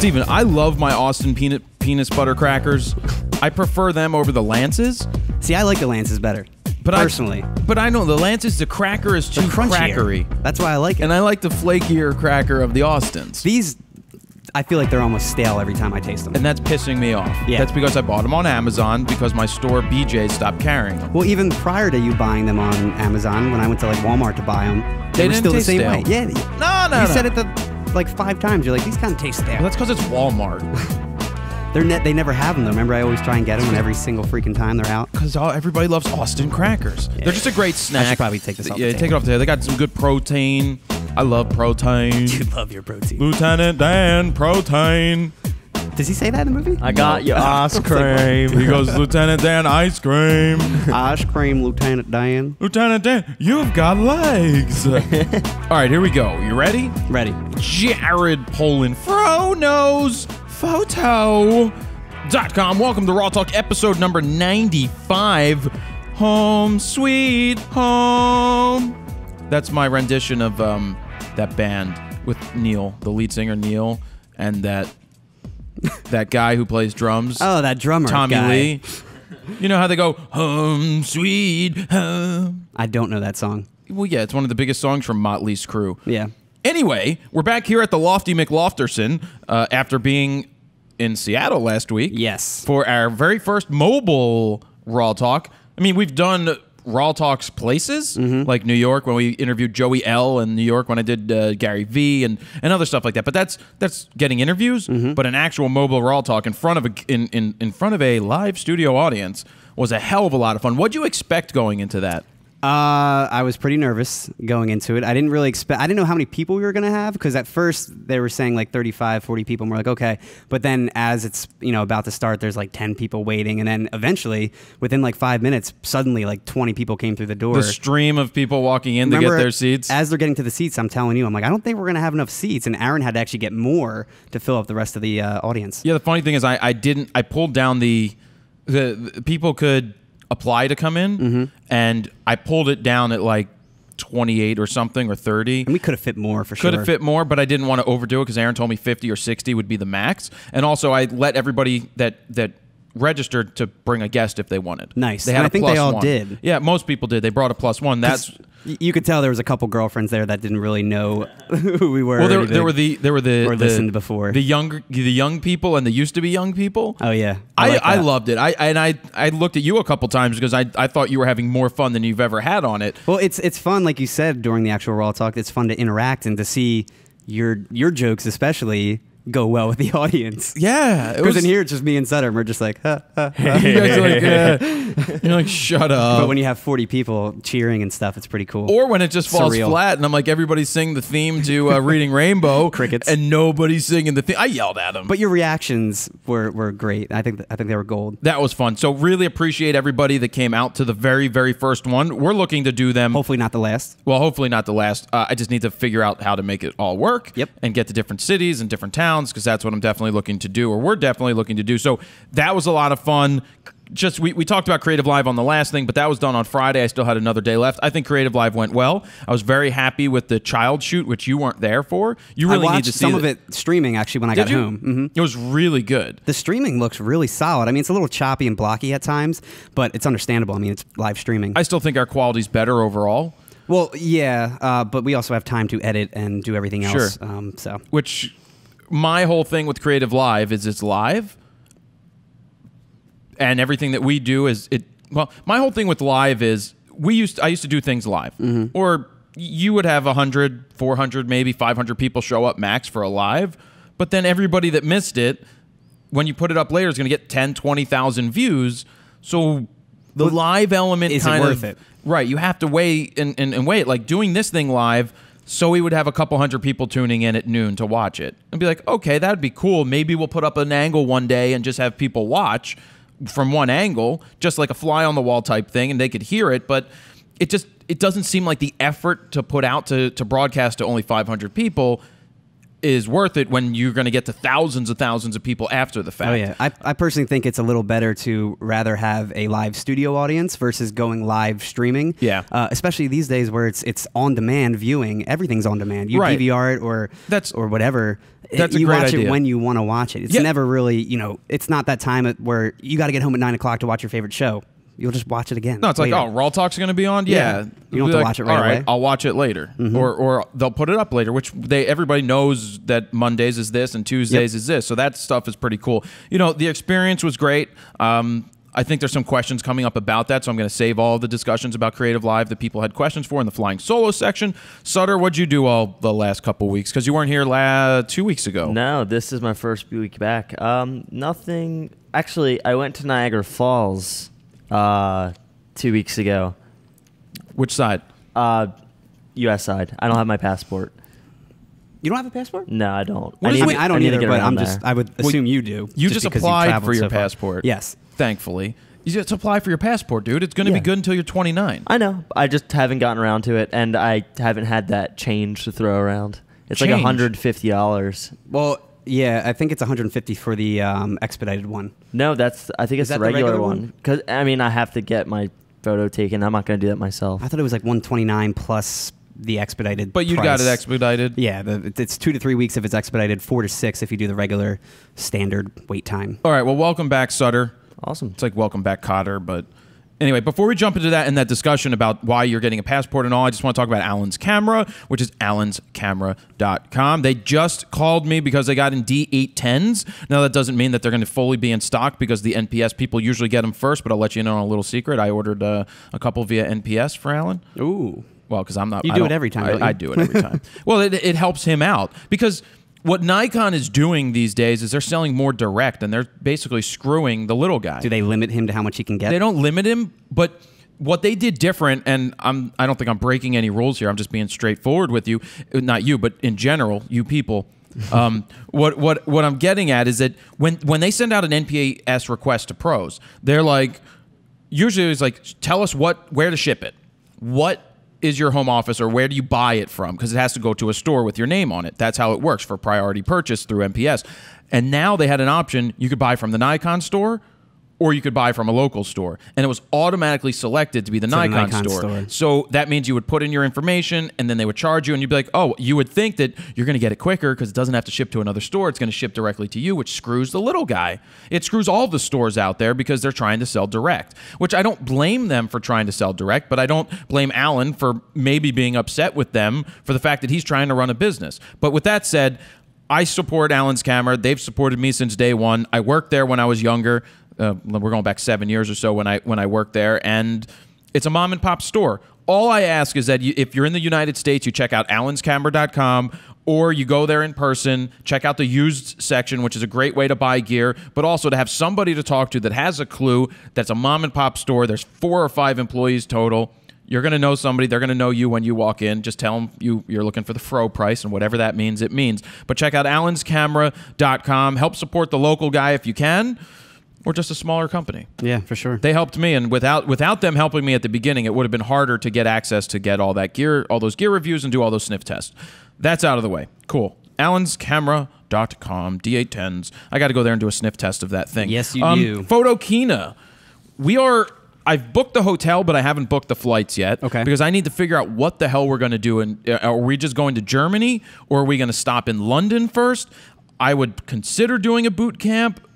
Steven, I love my Austin penis butter crackers. I prefer them over the Lances. See, I like the Lances better. But personally. But I know the Lances, the cracker is too crackery. That's why I like it. And I like the flakier cracker of the Austins. These, I feel like they're almost stale every time I taste them. And that's pissing me off. Yeah. That's because I bought them on Amazon because my store BJ stopped carrying them. Well, even prior to you buying them on Amazon, when I went to like Walmart to buy them, they were still the same way. Yeah. No. You said it like 5 times. You're like, these kind of taste stale. Well, that's because it's Walmart. They never have them though. Remember, I always try and get them, and every single freaking time they're out. Because everybody loves Austin crackers. Yeah. They're just a great snack. I should probably take this off. Yeah, take it off there. They got some good protein. I love protein. You love your protein. Lieutenant Dan, protein. Does he say that in the movie? I got your ice cream. He goes, Lieutenant Dan, ice cream. Ice cream, Lieutenant Dan. Lieutenant Dan, you've got legs. All right, here we go. You ready? Ready. Jared Polin, FroKnowsPhoto.com. Welcome to Raw Talk, episode number 95. Home Sweet Home. That's my rendition of that band with Neil, the lead singer Neil, and that guy who plays drums. Oh, that drummer Tommy guy. Lee. You know how they go, Home Sweet Home? I don't know that song. Well, yeah, it's one of the biggest songs from Motley's crew. Yeah. Anyway, we're back here at the Lofty McLofterson after being in Seattle last week. Yes. For our very first mobile Raw Talk. I mean, we've done Raw Talks places, like New York when we interviewed Joey L, and New York when I did Gary V, and other stuff like that. But that's getting interviews. But an actual mobile Raw Talk in front of a live studio audience was a hell of a lot of fun. What'd you expect going into that? I was pretty nervous going into it. I didn't really expect, I didn't know how many people we were going to have, because at first they were saying like 35, 40 people, and we're like, okay. But then as it's, about to start, there's like 10 people waiting. And then eventually, within like 5 minutes, suddenly like 20 people came through the door. The stream of people walking in to get their seats. As they're getting to the seats, I'm telling you, I'm like, I don't think we're going to have enough seats. And Aaron had to actually get more to fill up the rest of the audience. Yeah, the funny thing is I pulled down the people could apply to come in, and I pulled it down at like 28 or something, or 30. And we could have fit more for sure. Could have fit more, but I didn't want to overdo it because Aaron told me 50 or 60 would be the max. And also, I let everybody that registered to bring a guest if they wanted. Nice. They had I think they all +1. did. Yeah, most people did. They brought a +1. That's you could tell there was a couple girlfriends there that didn't really know who we were. Well, there were the or listened before the young people and the used to be young people. Oh yeah, I loved it. I looked at you a couple times because I thought you were having more fun than you've ever had on it. Well, it's fun, like you said during the actual Raw Talk. It's fun to interact and to see your jokes especially go well with the audience. Yeah, because in here it's just me and Sutter, and we're just like, ha, ha, ha. You guys are like, you're like, shut up. But when you have 40 people cheering and stuff, it's pretty cool. Or when it just falls Surreal. flat, and I'm like, everybody's singing the theme to Reading Rainbow, Crickets, and nobody's singing the theme. I yelled at them. But your reactions were great. I think they were gold. That was fun. So really appreciate everybody that came out to the very, very first one. We're looking to do them. Hopefully not the last. Well, hopefully not the last. I just need to figure out how to make it all work. Yep. And get to different cities and different towns, because that's what I'm definitely looking to do, or we're definitely looking to do. So that was a lot of fun. Just we talked about CreativeLIVE on the last thing, but that was done on Friday. I still had another day left. I think CreativeLIVE went well. I was very happy with the child shoot, which you weren't there for. You really need to see some of it streaming actually when I got home. It was really good. The streaming looks really solid. I mean, it's a little choppy and blocky at times, but it's understandable. I mean, it's live streaming. I still think our quality's better overall. Well, yeah, but we also have time to edit and do everything else. Sure. So which my whole thing with CreativeLIVE is it's live. And everything that we do is it. Well, my whole thing with live is I used to do things live, or you would have 100, 400, maybe 500 people show up max for a live, but then everybody that missed it, when you put it up later, is going to get 10, 20,000 views. So the live element isn't worth it. Right? You have to wait and wait. Like doing this thing live. So we would have a couple hundred people tuning in at noon to watch it and be like, okay, that'd be cool. Maybe we'll put up an angle one day and just have people watch from one angle, just like a fly on the wall type thing, and they could hear it. But it doesn't seem like the effort to put out to broadcast to only 500 people is worth it when you're going to get to thousands of people after the fact. Oh yeah, I personally think it's a little better to rather have a live studio audience versus going live streaming. Yeah. Especially these days where it's on demand viewing. Everything's on demand. You Right. DVR it or whatever. That's a you great watch idea. it when you want to watch it. It's Yeah. never really, it's not that time where you got to get home at 9 o'clock to watch your favorite show. You'll just watch it again. No, it's like, later. oh, Raw Talk's going to be on? Yeah. Yeah. You don't have to watch it right all right, away. I'll watch it later. Or they'll put it up later, which everybody knows that Mondays is this and Tuesdays is this. So that stuff is pretty cool. The experience was great. I think there's some questions coming up about that, so I'm going to save all the discussions about CreativeLIVE that people had questions for in the Flying Solo section. Sutter, what'd you do all the last couple weeks? Because you weren't here 2 weeks ago. No, this is my first week back. Nothing. Actually, I went to Niagara Falls 2 weeks ago. Which side? U.S. side. I don't have my passport. You don't have a passport? No, I don't. I don't need to either, get but around I would assume you do. You just because you've applied traveled for your so far. passport. Yes. Thankfully. You just apply for your passport, dude. It's going to be Yeah. good until you're 29. I know. I just haven't gotten around to it, and I haven't had that change to throw around. It's like Change? $150. Well, yeah, I think it's 150 for the expedited one. No, I think it's that the the regular regular one. one? Because I have to get my photo taken. I'm not going to do that myself. I thought it was like 129 plus the expedited. But you got price. it expedited. Yeah, it's 2 to 3 weeks if it's expedited, 4 to 6 if you do the regular standard wait time. All right, well, welcome back, Sutter. Awesome. It's like welcome back, Cotter. But anyway, before we jump into that and that discussion about why you're getting a passport and all, I just want to talk about Allen's Camera, which is allenscamera.com. They just called me because they got in D810s. Now, that doesn't mean that they're going to fully be in stock because the NPS people usually get them first, but I'll let you know on a little secret. I ordered a couple via NPS for Allen. Ooh. Well, because I'm not... You do it every time, don't you? I do it every time. Well, it helps him out because... What Nikon is doing these days is they're selling more direct, and they're basically screwing the little guy. Do they limit him to how much he can get? They don't limit him, but what they did different, and I don't think I'm breaking any rules here. I'm just being straightforward with you. Not you, but in general, you people. What I'm getting at is that when they send out an NPS request to pros, they're like, usually it's like, tell us where to ship it. What is your home office, or where do you buy it from? Because it has to go to a store with your name on it. That's how it works for priority purchase through NPS. And now they had an option. You could buy from the Nikon store, or you could buy from a local store. And it was automatically selected to be the Nikon store. So that means you would put in your information, and then they would charge you, and you'd be like, oh, you would think that you're going to get it quicker because it doesn't have to ship to another store. It's going to ship directly to you, which screws the little guy. It screws all the stores out there because they're trying to sell direct, which I don't blame them for trying to sell direct, but I don't blame Allen for maybe being upset with them for the fact that he's trying to run a business. But with that said, I support Allen's Camera. They've supported me since day one. I worked there when I was younger. We're going back 7 years or so when I worked there, and it's a mom and pop store. All I ask is that if you're in the United States, you check out allenscamera.com, or you go there in person, check out the used section, which is a great way to buy gear, but also to have somebody to talk to that has a clue that's a mom and pop store. There's 4 or 5 employees total. You're going to know somebody. They're going to know you when you walk in. Just tell them you're looking for the fro price, and whatever that means, it means. But check out allenscamera.com. Help support the local guy if you can. Or just a smaller company. Yeah, for sure. They helped me, and without them helping me at the beginning, it would have been harder to get access to get all that gear, all those gear reviews, and do all those sniff tests. That's out of the way. Cool. allenscamera.com, D810s. I got to go there and do a sniff test of that thing. Yes, you do. Photokina. I've booked the hotel, but I haven't booked the flights yet. Okay. Because I need to figure out what the hell we're going to do. Are we just going to Germany, or are we going to stop in London first? I would consider doing a boot camp.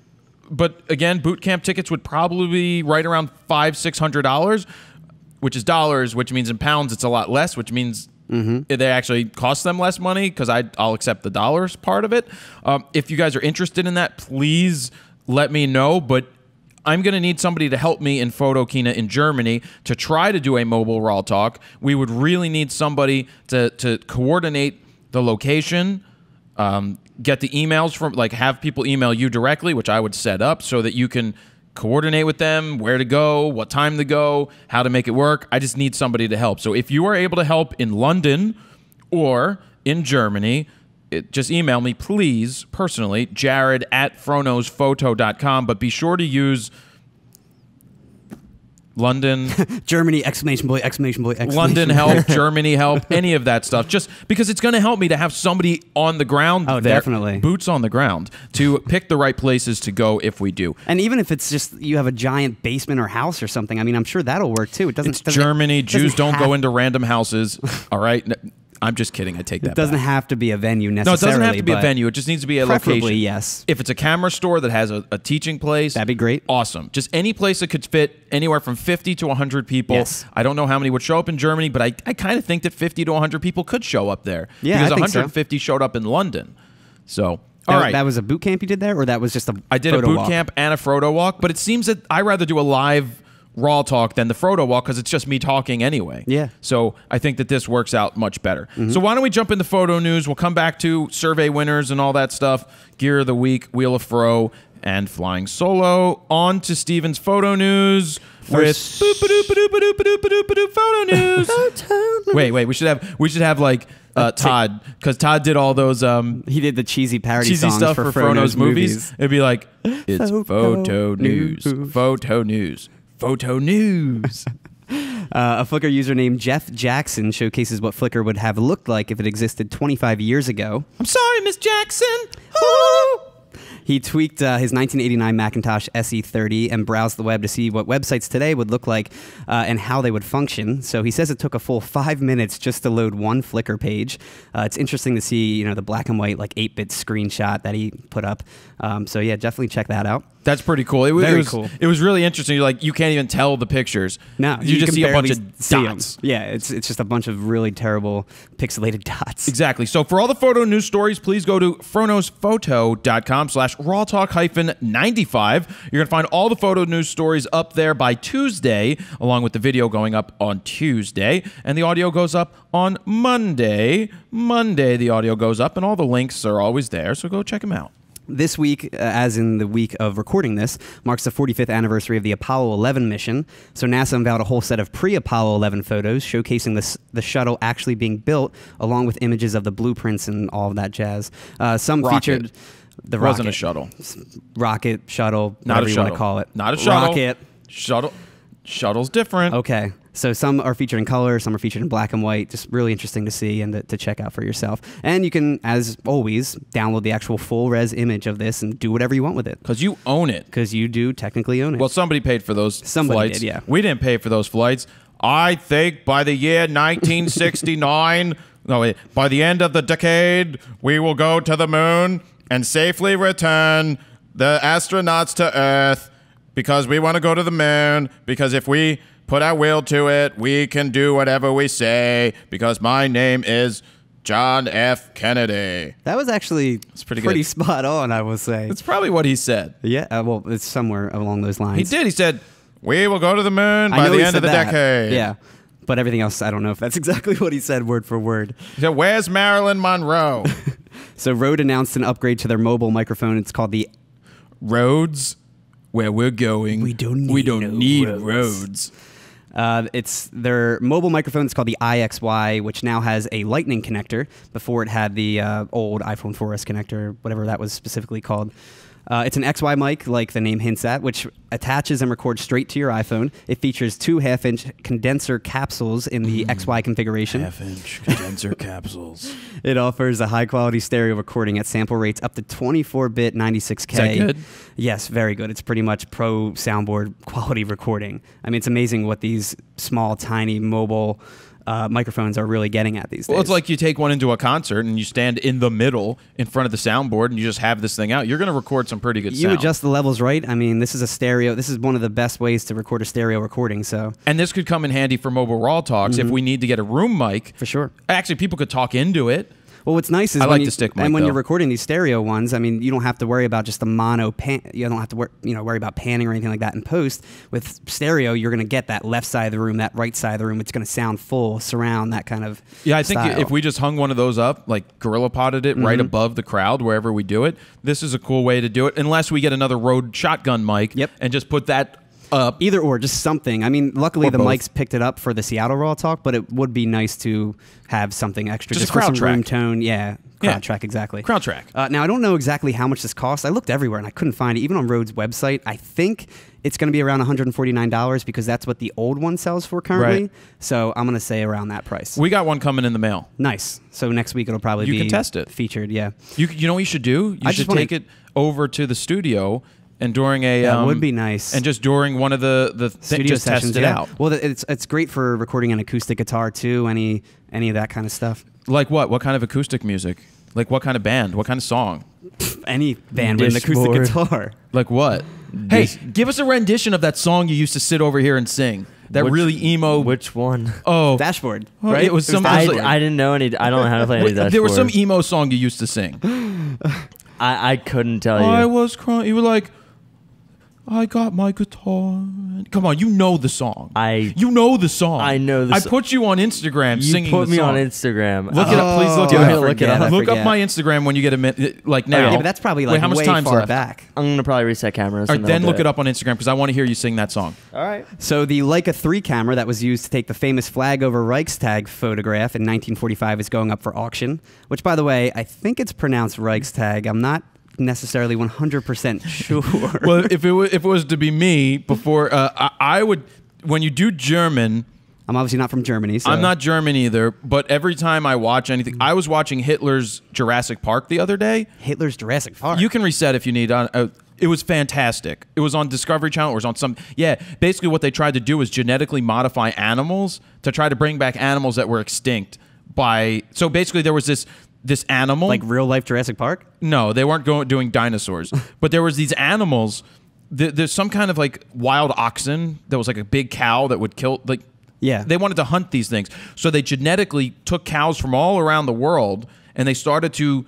But again, boot camp tickets would probably be right around $500-600, which is dollars, which means in pounds it's a lot less, which means they actually cost them less money because I'll accept the dollars part of it. If you guys are interested in that, please let me know. But I'm going to need somebody to help me in Photokina in Germany to try to do a mobile RAWtalk. We would really need somebody to coordinate the location, get the emails from, have people email you directly, which I would set up so that you can coordinate with them, where to go, what time to go, how to make it work. I just need somebody to help. So if you are able to help in London or in Germany, just email me, please, personally, Jared@fronosphoto.com, but be sure to use London, Germany, exclamation point, exclamation point, exclamation London point. help, Germany help, any of that stuff. Just because it's going to help me to have somebody on the ground. Oh, there, definitely. boots on the ground to pick the right places to go if we do. And even if it's just you have a giant basement or house or something, I mean, I'm sure that'll work too. It doesn't. It's Germany. Jews don't go into random houses. All right. I'm just kidding. I take that It doesn't back. have to be a venue No, it necessarily. doesn't have to be a but venue. It just needs to be a preferably, location. yes. If it's a camera store that has a teaching place, That'd be great. Awesome. Just any place that could fit anywhere from 50 to 100 people. Yes. I don't know how many would show up in Germany, but I kind of think that 50 to 100 people could show up there. Yeah, because I think so. 150 showed up in London. So, all right. That was a boot camp you did there, or that was just a I did a photo boot walk? camp and a photo walk, but it seems that I rather do a live Raw talk than the photo walk because it's just me talking anyway. Yeah. So I think that this works out much better. So why don't we jump into photo news? We'll come back to survey winners and all that stuff, gear of the week, wheel of fro, and flying solo. On to Steven's photo news with photo news. Wait, we should have like Todd, because Todd did all those He did the cheesy parody cheesy songs stuff for for Frono's movies. It'd be like, it's Photo news, photo news, photo news. A Flickr user named Jeff Jackson showcases what Flickr would have looked like if it existed 25 years ago. I'm sorry, Miss Jackson. He tweaked his 1989 Macintosh SE30 and browsed the web to see what websites today would look like and how they would function. So he says it took a full 5 minutes just to load one Flickr page. It's interesting to see, the black and white, like 8-bit screenshot that he put up. So yeah, definitely check that out. That's pretty cool. It was cool. It was really interesting. You're like, you can't even tell the pictures. No, you just can see a bunch barely of see 'em. dots. Yeah, it's just a bunch of really terrible pixelated dots. Exactly. So for all the photo news stories, please go to fronosphoto.com/rawtalk-95. You're going to find all the photo news stories up there by Tuesday, along with the video going up on Tuesday. And the audio goes up on Monday. Monday, the audio goes up, and all the links are always there. So go check them out. This week, as in the week of recording this, marks the 45th anniversary of the Apollo 11 mission. So NASA unveiled a whole set of pre-Apollo 11 photos showcasing the shuttle actually being built, along with images of the blueprints and all of that jazz. Some featured the rocket. Wasn't a shuttle. Rocket, shuttle, Not whatever a you shuttle. want to call it. Not a shuttle. Rocket. Shuttle's different. Okay. So some are featured in color, some are featured in black and white. Just really interesting to see and to check out for yourself. And you can, as always, download the actual full res image of this and do whatever you want with it. Because you own it. Because you do technically own it. Well, somebody paid for those flights. Did, yeah. We didn't pay for those flights. I think by the year 1969, no, wait, by the end of the decade, we will go to the moon and safely return the astronauts to Earth because we want to go to the moon, because if we put our will to it, we can do whatever we say, because my name is John F. Kennedy. That was actually pretty pretty good. spot on, I will say. That's probably what he said. Yeah, well, it's somewhere along those lines. He did. He said, we will go to the moon I by know the he end of said the that. decade. Yeah, but everything else, I don't know if that's exactly what he said word for word. He said, where's Marilyn Monroe? So Rode announced an upgrade to their mobile microphone. It's called the Roads, where we're going. We don't need no roads. It's their mobile microphone. It's called the IXY, which now has a lightning connector. Before it had the old iPhone 4S connector, whatever that was specifically called. It's an XY mic, like the name hints at, which attaches and records straight to your iPhone. It features 2 half-inch condenser capsules in the XY configuration. Half-inch condenser capsules. It offers a high-quality stereo recording at sample rates up to 24-bit 96K. Is that good? Yes, very good. It's pretty much pro soundboard quality recording. I mean, it's amazing what these small, tiny mobile microphones are really getting at these days. Well, it's like you take one into a concert and you stand in the middle in front of the soundboard and you just have this thing out. You're going to record some pretty good sound. You adjust the levels right. I mean, this is a stereo. This is one of the best ways to record a stereo recording. So, and this could come in handy for mobile raw talks if we need to get a room mic. For sure. Actually, people could talk into it. Well, what's nice is I when like you, the stick mic, and when though. you're recording these stereo ones, I mean, you don't have to worry about just the mono pan. You don't have to worry about panning or anything like that in post. With stereo, you're going to get that left side of the room, that right side of the room. It's going to sound full, surround, that kind of Yeah, I think style. if we just hung one of those up, like Gorilla Potted it right above the crowd wherever we do it, this is a cool way to do it. Unless we get another Rode shotgun mic Yep. and just put that up. Either or, just something. I mean, luckily Or the both. mics picked it up for the Seattle Raw Talk, but it would be nice to have something extra. Just a for crowd some room track. tone. Yeah, crowd Yeah. track, exactly. Crowd track. Now, I don't know exactly how much this costs. I looked everywhere and I couldn't find it. Even on Rode's website, I think it's going to be around $149 because that's what the old one sells for currently. Right. So I'm going to say around that price. We got one coming in the mail. Nice. So next week it'll probably You be can test it. featured. Yeah. You know what you should do? You I should just wanna- take it over to the studio and during a That would be nice. and just during one of the Studio just sessions, test it yeah. out. Well, it's great for recording an acoustic guitar too. Any of that kind of stuff. Like what? What kind of acoustic music? Like what kind of band? What kind of song? Any band with an acoustic Dishboard. guitar. Like what? Hey, give us a rendition of that song you used to sit over here and sing. That really emo. Which one? Oh, Dashboard. Oh, Right? it was some- I, Dashboard. I didn't know any. I don't know how to play any dashboard. there was some emo song you used to sing. I couldn't tell you. I was crying. You were like, I got my guitar. Come on, you know the song. You know the song. I know the I song. put you on Instagram You singing put the me song. on Instagram. Look it up. Please look it I up. forget, I Look up forget. my Instagram when you get a minute. Like now. Yeah, but that's probably like Wait, how much way time's far left? back. I'm gonna probably reset cameras. All right, then look it up on Instagram because I want to hear you sing that song. All right. So the Leica 3 camera that was used to take the famous flag over Reichstag photograph in 1945 is going up for auction, which, by the way, I think it's pronounced Reichstag. I'm not necessarily 100% sure. Well, if it was to be me, before I would, when you do German, I'm obviously not from Germany. So. I'm not German either. But every time I watch anything, I was watching Hitler's Jurassic Park the other day. Hitler's Jurassic Park. You can reset if you need. It was fantastic. It was on Discovery Channel. It was on some. Yeah, basically what they tried to do was genetically modify animals to try to bring back animals that were extinct. So basically there was this animal. Like real life Jurassic Park? No, they weren't doing dinosaurs. But there was these animals. There's some kind of like wild oxen that was like a big cow that would kill. Like, Yeah. they wanted to hunt these things. So they genetically took cows from all around the world and they started to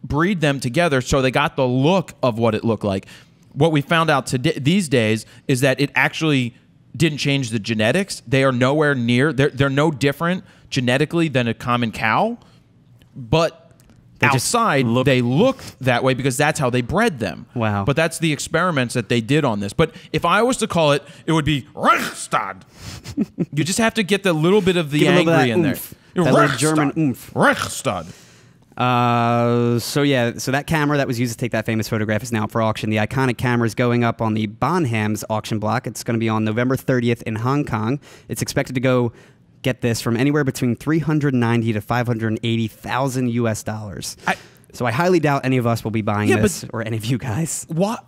breed them together so they got the look of what it looked like. What we found out these days is that it actually didn't change the genetics. They are nowhere near. They're no different genetically than a common cow. But outside, they looked that way because that's how they bred them. Wow. But that's the experiments that they did on this. But if I was to call it, it would be Reichstag. You just have to get the little bit of the Give a little bit of angry that in there. oomph. That little German oomph. Reichstag. So that camera that was used to take that famous photograph is now up for auction. The iconic camera is going up on the Bonhams auction block. It's going to be on November 30th in Hong Kong. It's expected to go, get this, from anywhere between $390,000 to $580,000 US dollars. So I highly doubt any of us will be buying this, or any of you guys. What?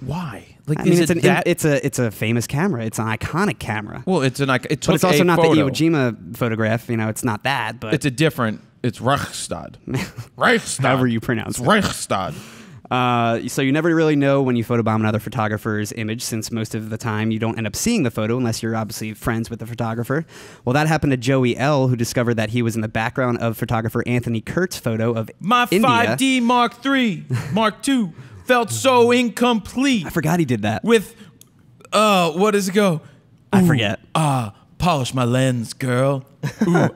Why? Like, I mean, is it's a famous camera. It's an iconic camera. Well, it took But it's also a not photo. the Iwo Jima photograph. You know, it's not that. But It's a different. It's Reichstag. Reichstag. However you pronounce it's it. Reichstag. So you never really know when you photobomb another photographer's image, since most of the time you don't end up seeing the photo unless you're obviously friends with the photographer. Well, that happened to Joey L., who discovered that he was in the background of photographer Anthony Kurt's photo of My India. 5D Mark III, Mark II felt so incomplete. I forgot he did that. With, what does it go? I forget. Polish my lens, girl. Ooh,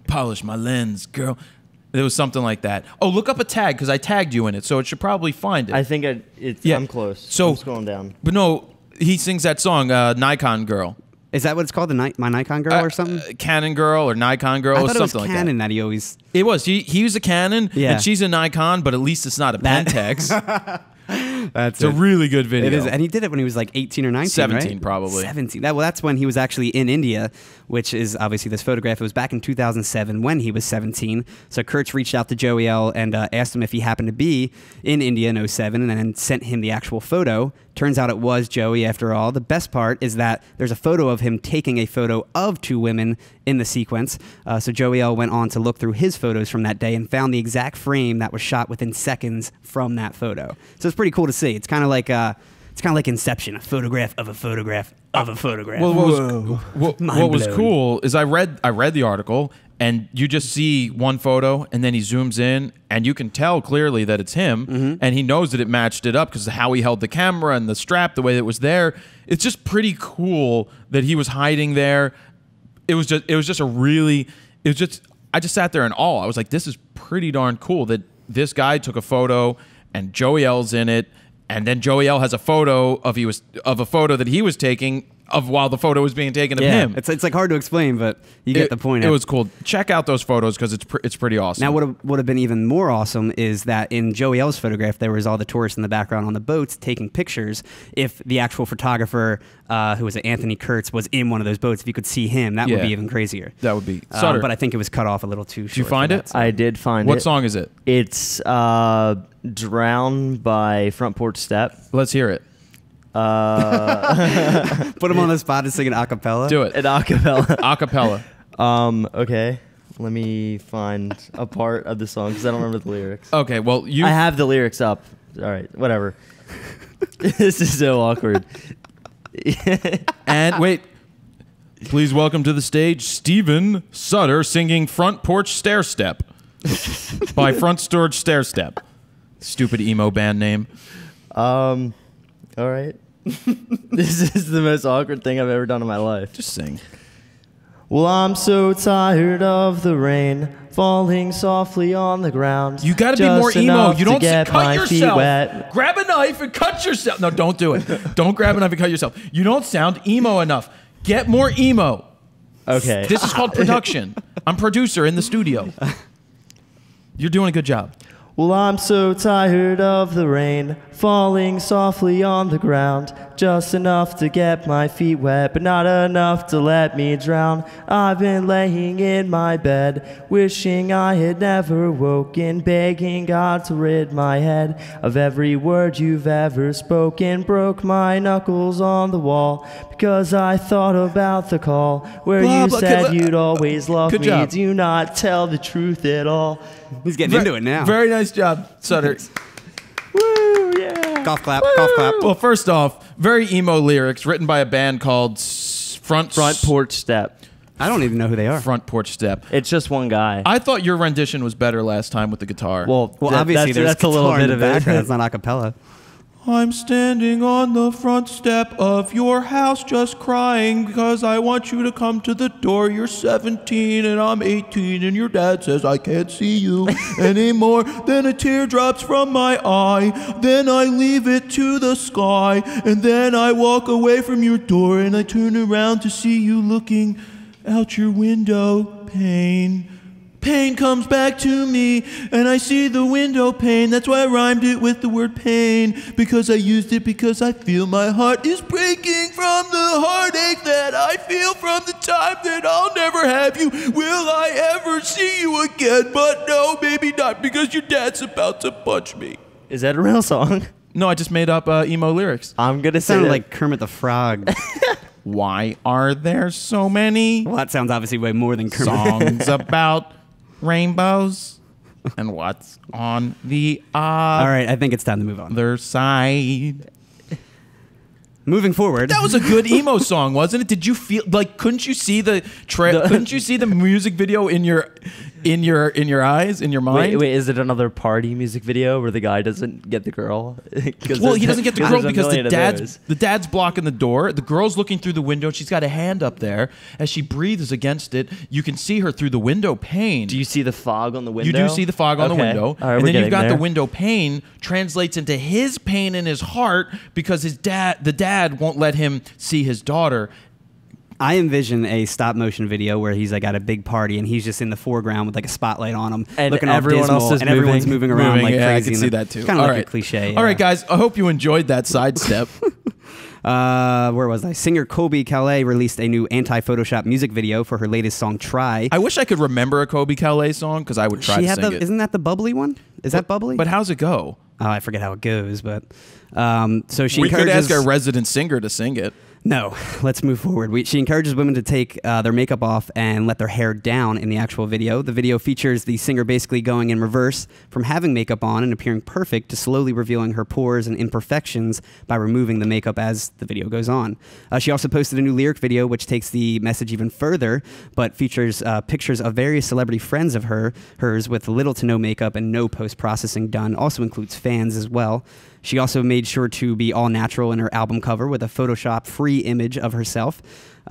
polish my lens, girl. It was something like that. Oh, look up a tag because I tagged you in it, so it should probably find it. I think I'm close. So I'm scrolling down. But no, he sings that song, Nikon Girl. Is that what it's called? My Nikon Girl or something? Canon Girl or Nikon Girl I or thought it was something like Canon that. he always... It was. He was a Canon, Yeah. and she's a Nikon, but at least it's not a Pentax. That's It's a really good video. It is, and he did it when he was like 18 or 19, 17 right? probably. 17. That's when he was actually in India, which is obviously this photograph. It was back in 2007 when he was 17. So Kurtz reached out to Joey L. and asked him if he happened to be in India in 07 and then sent him the actual photo. Turns out it was Joey after all. The best part is that there's a photo of him taking a photo of two women in the sequence. So Joey L. went on to look through his photos from that day and found the exact frame that was shot within seconds from that photo. So it's pretty cool to see. It's kind of like Inception, a photograph of a photograph of a photograph. Well, what was blown. cool is I read the article, and you just see one photo, and then he zooms in, and you can tell clearly that it's him, and he knows that it matched it up because of how he held the camera and the strap, the way that it was there. It's just pretty cool that he was hiding there. I just sat there in awe. I was like, this is pretty darn cool that this guy took a photo, and Joey L's in it. And then Joey L has a photo of a photo that he was taking of while the photo was being taken of him. It's like hard to explain, but you get the point. It was cool. Check out those photos because it's pretty awesome. Now, what would have been even more awesome is that in Joey L's photograph, there was all the tourists in the background on the boats taking pictures. If the actual photographer, who was Anthony Kurtz, was in one of those boats, if you could see him, that would be even crazier. That would be. Sutter. But I think it was cut off a little too short. Did you find it? I did find it. What song is it? It's Drown by Front Porch Step. Let's hear it. Put him on the spot to sing an acapella. Do it. An acapella. Acapella. Okay. Let me find a part of the song because I don't remember the lyrics. Okay, well, I have the lyrics up. All right, whatever. This is so awkward. And wait. Please welcome to the stage Steven Sutter singing Front Porch Stair Step by Front Storage Stair Step. Stupid emo band name. All right. This is the most awkward thing I've ever done in my life. Just sing. Well, I'm so tired of the rain falling softly on the ground. You got to be more emo. You don't cut yourself. Wet. Grab a knife and cut yourself. No, don't do it. Don't grab a knife and cut yourself. You don't sound emo enough. Get more emo. Okay. This is called production. I'm producer in the studio. You're doing a good job. Well, I'm so tired of the rain falling softly on the ground, just enough to get my feet wet, but not enough to let me drown. I've been laying in my bed, wishing I had never woken, begging God to rid my head of every word you've ever spoken. Broke my knuckles on the wall because I thought about the call where you said you'd always love me. Job. Do not tell the truth at all. He's getting into it now. Very nice job, Sutter. Woo, yeah. Golf clap, golf clap. Well, first off, very emo lyrics written by a band called Front Porch Step. I don't even know who they are. Front Porch Step. It's just one guy. I thought your rendition was better last time with the guitar. Well, obviously there's that's a little bit in the of it. background. It's not acapella. I'm standing on the front step of your house just crying because I want you to come to the door. You're 17 and I'm 18 and your dad says I can't see you anymore. Then a tear drops from my eye. Then I leave it to the sky. And then I walk away from your door and I turn around to see you looking out your window pane. Pain comes back to me, and I see the window pane. That's why I rhymed it with the word pain, because I used it because I feel my heart is breaking from the heartache that I feel from the time that I'll never have you. Will I ever see you again? But no, maybe not, because your dad's about to punch me. Is that a real song? No, I just made up emo lyrics. I'm gonna It say sounded that. like Kermit the Frog. Why are there so many Well, that sounds obviously way more than Kermit. songs about rainbows and what's on the All right, I think it's time to move on. other side? Moving forward. That was a good emo song, wasn't it? Did you feel like couldn't you see the couldn't you see the music video in your eyes, in your mind? Wait, is it another party music video where the guy doesn't get the girl? Well, he doesn't get the girl there's a because million of those. the dad's blocking the door. The girl's looking through the window. She's got a hand up there. As she breathes against it, you can see her through the window pane. Do you see the fog on the window? You do see the fog on the Okay. window. All right, and we're then you've getting got there. the window pane translates into his pain in his heart because the dad won't let him see his daughter. I envision a stop motion video where he's like at a big party and he's just in the foreground with like a spotlight on him, And looking all everyone dismal, else is and everyone's moving. moving around like yeah, crazy. I can and see that too. Kind of All like right. a cliche. All right, guys. I hope you enjoyed that sidestep. Where was I? Singer Colby Calais released a new anti-Photoshop music video for her latest song "Try." I wish I could remember a Kobe Calais song because I would try to sing it. Isn't that the bubbly one? Is that bubbly? But how's it go? Oh, I forget how it goes, but so she We could encourages. ask our resident singer to sing it. No, let's move forward. She encourages women to take their makeup off and let their hair down in the actual video. The video features the singer basically going in reverse from having makeup on and appearing perfect to slowly revealing her pores and imperfections by removing the makeup as the video goes on. She also posted a new lyric video which takes the message even further, but features pictures of various celebrity friends of hers with little to no makeup and no post-processing done. Also includes fans as well. She also made sure to be all natural in her album cover with a Photoshop-free image of herself.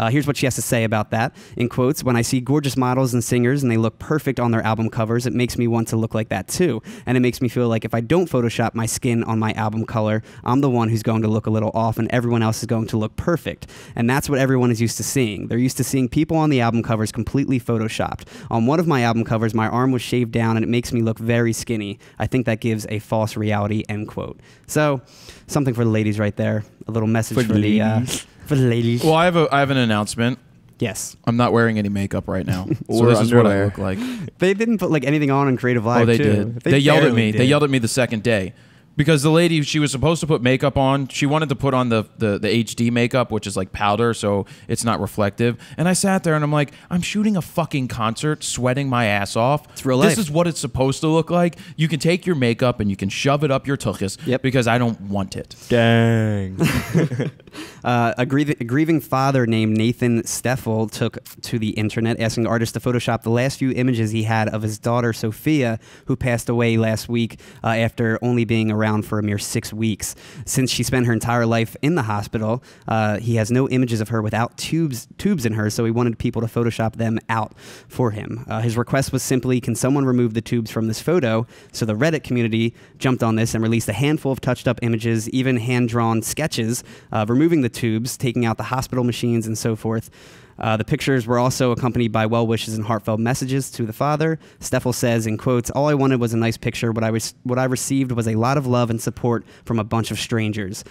Here's what she has to say about that. In quotes, "When I see gorgeous models and singers and they look perfect on their album covers, it makes me want to look like that too. And it makes me feel like if I don't Photoshop my skin on my album color, I'm the one who's going to look a little off and everyone else is going to look perfect. And that's what everyone is used to seeing. They're used to seeing people on the album covers completely Photoshopped. On one of my album covers, my arm was shaved down and it makes me look very skinny. I think that gives a false reality," end quote. So, something for the ladies right there. A little message for the ladies. Well, I have an announcement. Yes. I'm not wearing any makeup right now. So Or this is what I underwear. look like. They didn't put like anything on in CreativeLIVE. Oh, they too. did. They yelled at me. barely They did. yelled at me the second day. Because the lady, she was supposed to put makeup on. She wanted to put on the HD makeup, which is like powder, so it's not reflective. And I sat there and I'm like, I'm shooting a fucking concert, sweating my ass off. It's real This life. is what it's supposed to look like. You can take your makeup and you can shove it up your tuchus because I don't want it. Dang. A grieving father named Nathan Steffel took to the internet asking artists to Photoshop the last few images he had of his daughter Sophia, who passed away last week after only being around for a mere 6 weeks. Since she spent her entire life in the hospital, he has no images of her without tubes in her, so he wanted people to Photoshop them out for him. His request was simply, can someone remove the tubes from this photo? So the Reddit community jumped on this and released a handful of touched up images, even hand-drawn sketches, removing the tubes, taking out the hospital machines and so forth. The pictures were also accompanied by well wishes and heartfelt messages to the father. Steffel says, in quotes, "All I wanted was a nice picture. What I received was a lot of love and support from a bunch of strangers.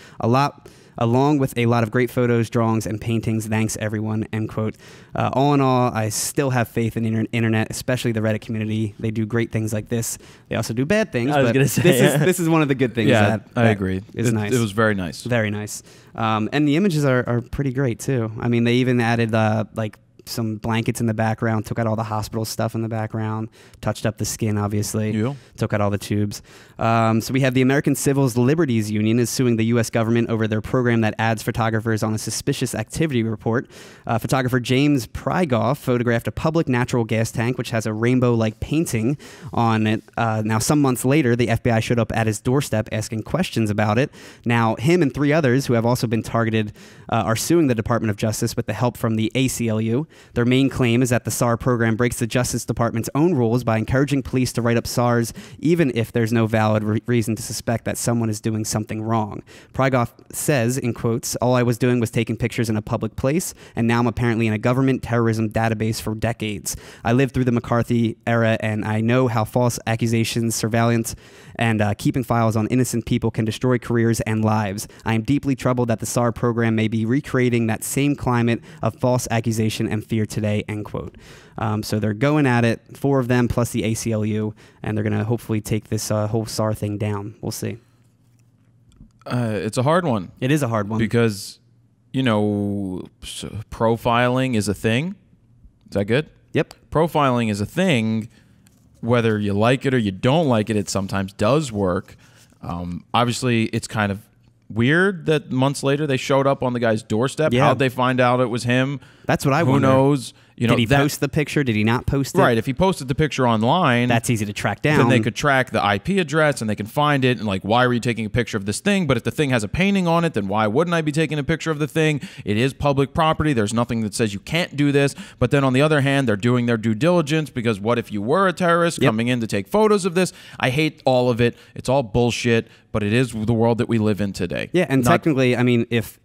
Along with a lot of great photos, drawings, and paintings. Thanks, everyone," end quote. All in all, I still have faith in the internet, especially the Reddit community. They do great things like this. They also do bad things. I was but gonna say, this is one of the good things. Yeah, I that agree. Is nice. It was very nice. Very nice. And the images are pretty great, too. I mean, they even added, like, some blankets in the background, took out all the hospital stuff in the background, touched up the skin, obviously, took out all the tubes. So we have the American Civil Liberties Union is suing the U.S. government over their program that adds photographers on a suspicious activity report. Photographer James Prygoff photographed a public natural gas tank, which has a rainbow-like painting on it. Now, some months later, the FBI showed up at his doorstep asking questions about it. Now, him and 3 others who have also been targeted are suing the Department of Justice with the help from the ACLU. Their main claim is that the SAR program breaks the Justice Department's own rules by encouraging police to write up SARs even if there's no valid reason to suspect that someone is doing something wrong. Prygoff says, in quotes, "All I was doing was taking pictures in a public place, and now I'm apparently in a government terrorism database for decades. I lived through the McCarthy era, and I know how false accusations, surveillance, and keeping files on innocent people can destroy careers and lives. I am deeply troubled that the SAR program may be recreating that same climate of false accusation and fear today," end quote. So they're going at it, 4 of them plus the ACLU, and they're going to hopefully take this whole SAR thing down. We'll see. It's a hard one. It is a hard one. Because, you know, profiling is a thing. Is that good? Yep. Profiling is a thing. Whether you like it or you don't like it, it sometimes does work. Obviously, it's kind of weird that months later they showed up on the guy's doorstep. Yeah. How'd they find out it was him? That's what I Who wonder. knows? You know, Did he post the picture? Did he not post it? Right. If he posted the picture online, That's easy to track down. then they could track the IP address and they can find it and like, why were you taking a picture of this thing? But if the thing has a painting on it, then why wouldn't I be taking a picture of the thing? It is public property. There's nothing that says you can't do this. But then on the other hand, they're doing their due diligence because what if you were a terrorist coming in to take photos of this? I hate all of it. It's all bullshit, but it is the world that we live in today. Yeah, and technically, I mean, if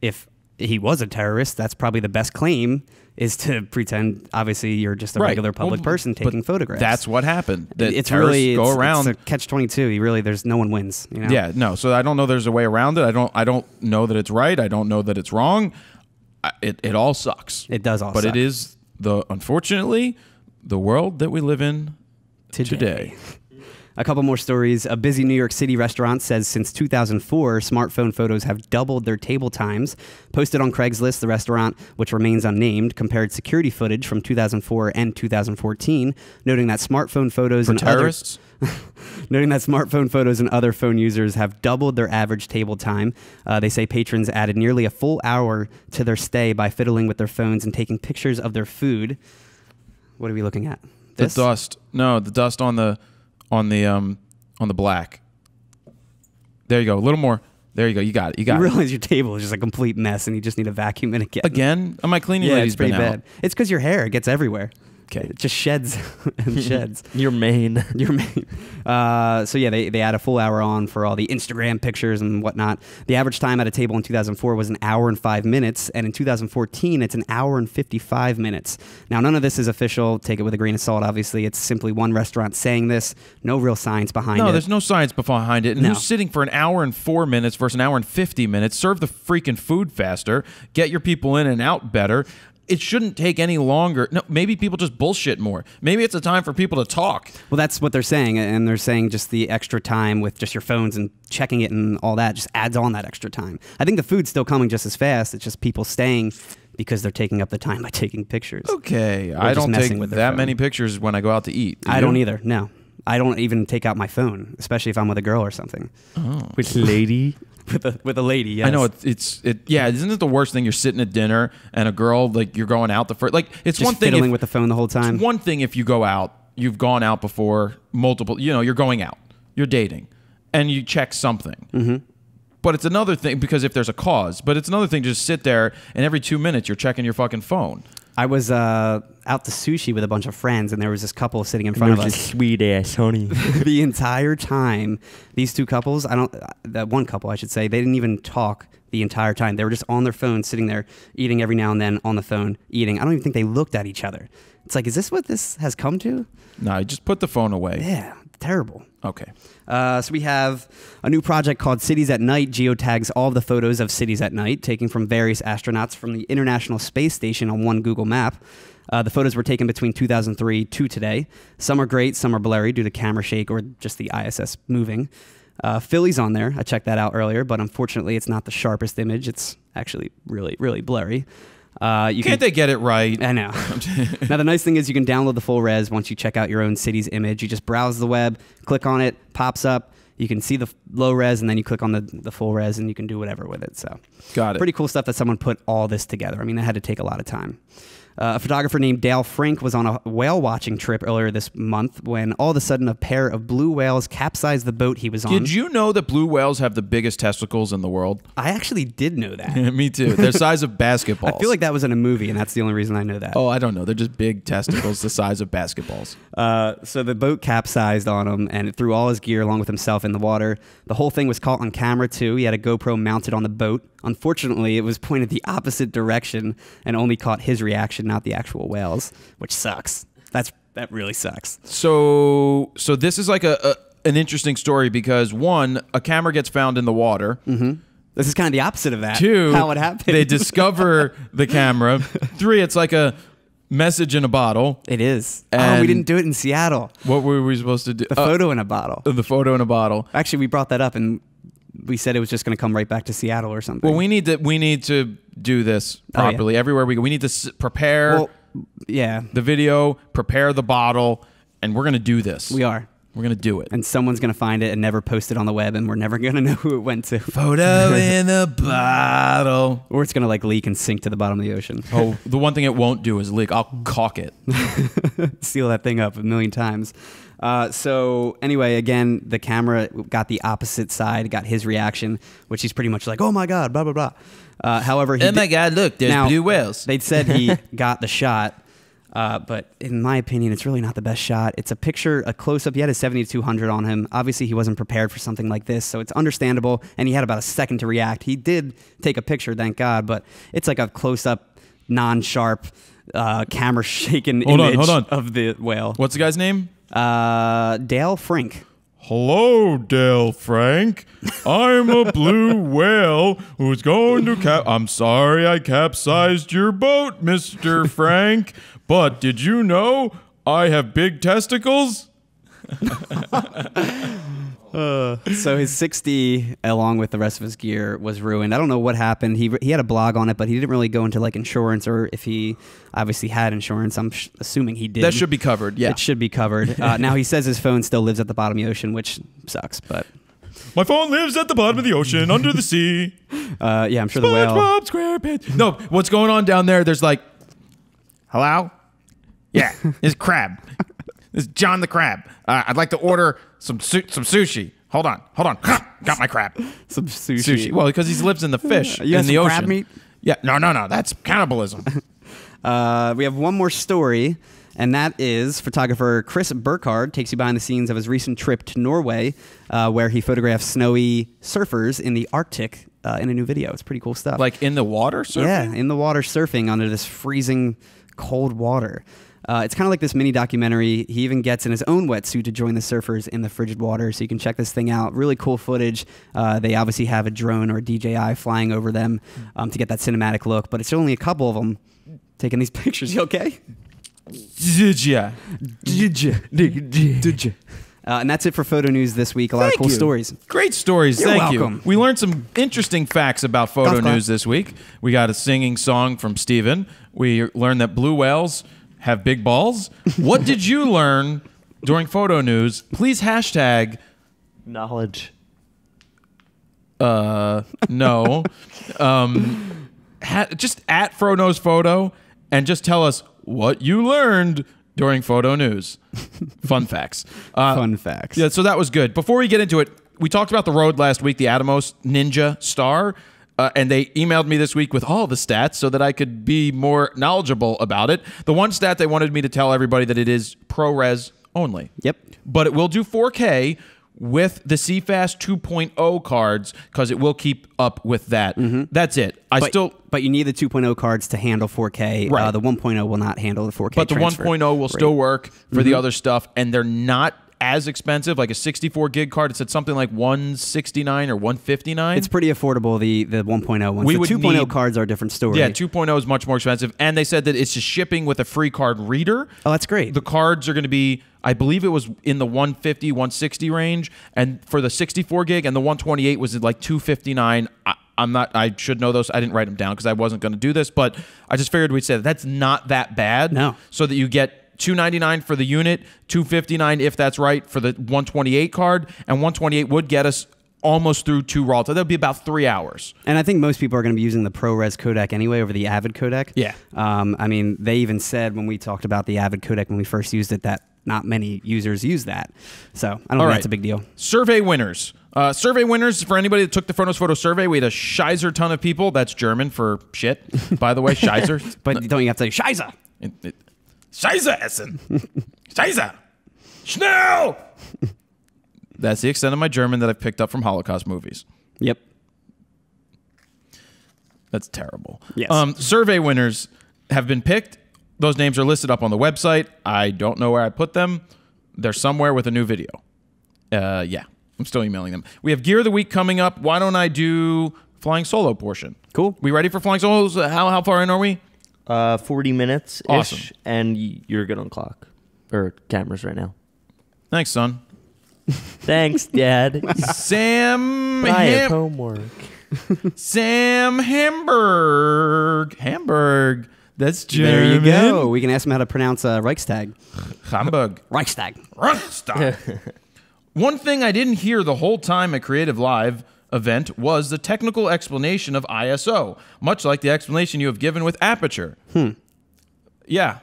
he was a terrorist, that's probably the best claim, is to pretend, obviously, you're just a regular public person taking photographs. That's what happened. That It's terrorists really go around. It's a catch-22. There's no one wins. You know? Yeah, no. So I don't know. There's a way around it. I don't know that it's right. I don't know that it's wrong. It all sucks. It does all but suck. it is unfortunately the world that we live in today. A couple more stories. A busy New York City restaurant says since 2004, smartphone photos have doubled their table times. Posted on Craigslist, the restaurant, which remains unnamed, compared security footage from 2004 and 2014, noting that smartphone photos and terrorists. Noting that smartphone photos and other phone users have doubled their average table time. They say patrons added nearly a full hour to their stay by fiddling with their phones and taking pictures of their food. What are we looking at? The dust. No, the dust on the black. There you go. A little more. There you go. You got it. You You got it. realize your table is just a complete mess, and you just need to vacuum it again. Again? My cleaning Yeah, lady's it's pretty been bad. out. It's because your hair gets everywhere. Okay. It just sheds and sheds. Your main. Your main. So yeah, they add a full hour on for all the Instagram pictures and whatnot. The average time at a table in 2004 was 1 hour and 5 minutes, and in 2014 it's 1 hour and 55 minutes. Now none of this is official. Take it with a grain of salt. Obviously, it's simply one restaurant saying this. No real science behind it. No, there's no science behind it. And No. who's sitting for 1 hour and 4 minutes versus 1 hour and 50 minutes? Serve the freaking food faster. Get your people in and out better. It shouldn't take any longer. No, maybe people just bullshit more. Maybe it's a time for people to talk. Well, that's what they're saying, and they're saying just the extra time with just your phones and checking it and all that just adds on that extra time. I think the food's still coming just as fast. It's just people staying because they're taking up the time by taking pictures. Okay, Or I just don't messing take with their that phone. many pictures when I go out to eat. Do I you? don't either. No, I don't even take out my phone, especially if I'm with a girl or something. Which lady? With a lady, yes. I know yeah. Isn't it the worst thing? You're sitting at dinner and a girl, like, you're going out the first, like, it's Just one thing fiddling if, with the phone the whole time. it's one thing if you go out, you've gone out before multiple, you're going out, you're dating, and you check something. Mm-hmm. But it's another thing because if there's a cause. But it's another thing to just sit there and every 2 minutes you're checking your fucking phone. I was out to sushi with a bunch of friends, and there was this couple sitting in front of There's us. a sweet ass honey. The entire time, these two couples, that one couple, I should say, they didn't even talk the entire time. They were just on their phone, sitting there, eating every now and then on the phone, eating. I don't even think they looked at each other. It's like, is this what this has come to? No, just put the phone away. Yeah, terrible. Okay. So we have a new project called Cities at Night. Geotags all of the photos of cities at night, taken from various astronauts from the International Space Station on one Google map. The photos were taken between 2003 to today. Some are great, some are blurry due to camera shake or just the ISS moving. Philly's on there. I checked that out earlier, but unfortunately it's not the sharpest image. It's actually really, really blurry. Can't they get it right? I know. Now, the nice thing is you can download the full res once you check out your own city's image. You just browse the web, click on it, pops up. You can see the low res, and then you click on the full res, and you can do whatever with it. So, Got it. Pretty cool stuff that someone put all this together. I mean, that had to take a lot of time. A photographer named Dale Frank was on a whale watching trip earlier this month when all of a sudden a pair of blue whales capsized the boat he was on. Did you know that blue whales have the biggest testicles in the world? I actually did know that. Me too. They're the size of basketballs. I feel like that was in a movie, and that's the only reason I know that. Oh, I don't know. They're just big testicles the size of basketballs. So the boat capsized on him, and it threw all his gear along with himself in the water. The whole thing was caught on camera, too. He had a GoPro mounted on the boat. Unfortunately, it was pointed the opposite direction and only caught his reaction, not the actual whales, which sucks. That really sucks. So this is like an interesting story because, one, a camera gets found in the water. Mm-hmm. This is kind of the opposite of that. Two, how it happened. They discover the camera. Three, it's like a message in a bottle. It is. And we didn't do it in Seattle. What were we supposed to do? The photo in a bottle. The photo in a bottle. Actually, we brought that up, and we said it was just going to come right back to Seattle or something. Well, we need to do this properly. yeah. Everywhere we go. We need to prepare yeah. the video, prepare the bottle, and we're going to do this. We are. We're going to do it. And someone's going to find it and never post it on the web, and we're never going to know who it went to. Photo in a bottle. Or it's going to like leak and sink to the bottom of the ocean. Oh, the one thing it won't do is leak. I'll caulk it. Seal that thing up 1,000,000 times. So anyway, again, the camera got the opposite side, got his reaction, which he's pretty much like, oh my God, blah, blah, blah. However, Oh my God, look, there's blue whales. They'd said he got the shot, but in my opinion, it's really not the best shot. It's a picture, a close-up. He had a 70-200 on him. Obviously, he wasn't prepared for something like this, so it's understandable, and he had about a second to react. He did take a picture, thank God, but it's like a close-up, non-sharp, camera-shaken image of the whale. What's the guy's name? Dale Frank. Hello, Dale Frank. I'm a blue whale who's going to I'm sorry I capsized your boat, Mr. Frank. But did you know I have big testicles? So his 60, along with the rest of his gear, was ruined. I don't know what happened. He had a blog on it, but he didn't really go into like insurance or if he obviously had insurance. I'm assuming he did. That should be covered, yeah. It should be covered. Now he says his phone still lives at the bottom of the ocean, which sucks, but... My phone lives at the bottom of the ocean, under the sea. Yeah, I'm sure the whale... SpongeBob SquarePants. No, what's going on down there, there's like... Hello? Yeah, it's Crab. It's John the Crab. I'd like to order some sushi. Hold on. Got my crab. Some sushi. Well, because he lives in the fish You in got the some ocean. crab meat? Yeah, no. That's cannibalism. We have one more story, and that is photographer Chris Burkhardt takes you behind the scenes of his recent trip to Norway, where he photographed snowy surfers in the Arctic in a new video. It's pretty cool stuff. Like in the water surfing? Yeah, in the water surfing under this freezing cold water. It's kind of like this mini documentary. He even gets in his own wetsuit to join the surfers in the frigid water, so you can check this thing out. Really cool footage. They obviously have a drone or a DJI flying over them to get that cinematic look, but it's only a couple of them taking these pictures. You okay? Did ya? And that's it for photo news this week. A lot of cool stories. Great stories. You're Thank welcome. you. We learned some interesting facts about photo Golf clap. news this week. We got a singing song from Steven. We learned that blue whales have big balls. What did you learn during photo news? Please hashtag Knowledge. no. Just at Fro Knows Photo and just tell us what you learned during photo news. Fun facts. Fun facts. Yeah, so that was good. Before we get into it, we talked about the Rode last week, the Atomos Ninja Star. And they emailed me this week with all the stats so that I could be more knowledgeable about it. The one stat they wanted me to tell everybody that it is ProRes only. Yep. But it will do 4K with the CFast 2.0 cards because it will keep up with that. That's it. But you need the 2.0 cards to handle 4K. Right. The 1.0 will not handle the 4K But the transfer. 1.0 will still work for the other stuff, and they're not as expensive. Like a 64 gig card, it's at something like $169 or $159. It's pretty affordable, the 1.0 ones. The 2.0 cards are a different story. Yeah, 2.0 is much more expensive. And they said that it's just shipping with a free card reader. Oh, that's great. The cards are going to be, I believe it was in the 150, 160 range. And for the 64 gig and the 128 was like $259. I should know those. I didn't write them down because I wasn't going to do this. But I just figured we'd say that's not that bad. No. So that you get $299 for the unit, $259 if that's right for the 128 card, and 128 would get us almost through 2 RAW. So that would be about 3 hours. And I think most people are going to be using the ProRes codec anyway over the Avid codec. Yeah. I mean, they even said when we talked about the Avid codec when we first used it that not many users use that. So I don't think that's a big deal. Survey winners. Survey winners, for anybody that took the Fronos Photo survey, we had a Scheiser ton of people. That's German for shit, by the way, Scheiser. But don't you have to say Scheiße? Scheiße essen. Scheiße. Schnell. That's the extent of my German that I've picked up from Holocaust movies. Yep. That's terrible. Yes. Survey winners have been picked. Those names are listed up on the website. I don't know where I put them. They're somewhere with a new video. Yeah, I'm still emailing them. We have Gear of the Week coming up. Why don't I do Flying Solo portion? Cool. We ready for Flying Solos? How far in are we? 40 minutes ish, Awesome. and you're good on clock or cameras right now. Thanks, son. Thanks, Dad. Sam I have homework. Sam Hamburg. That's German. There you go. We can ask them how to pronounce Reichstag. Hamburg. Reichstag. One thing I didn't hear the whole time at CreativeLIVE event was the technical explanation of ISO, much like the explanation you have given with aperture. Yeah,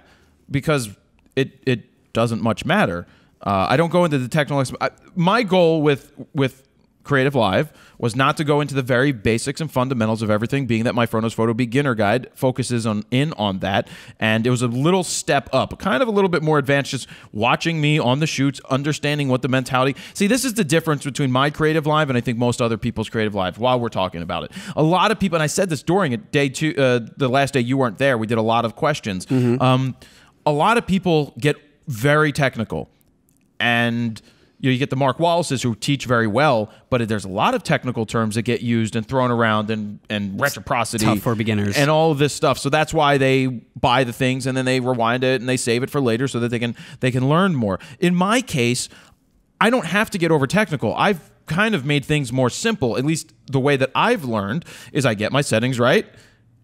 because it doesn't much matter. I don't go into the technical. My goal with CreativeLIVE was not to go into the very basics and fundamentals of everything, being that my Fronos Photo Beginner Guide focuses on that, and it was a little step up, kind of a little bit more advanced, just watching me on the shoots, understanding what the mentality. See, this is the difference between my CreativeLIVE and I think most other people's CreativeLIVE while we're talking about it. A lot of people, and I said this during it, day 2, the last day you weren't there, we did a lot of questions. A lot of people get very technical, and you get the Mark Wallaces who teach very well, but there's a lot of technical terms that get used and thrown around and reciprocity. Tough for beginners. And all of this stuff. So that's why they buy the things and then they rewind it and they save it for later so that they can learn more. In my case, I don't have to get over technical. I've kind of made things more simple. At least the way that I've learned is I get my settings right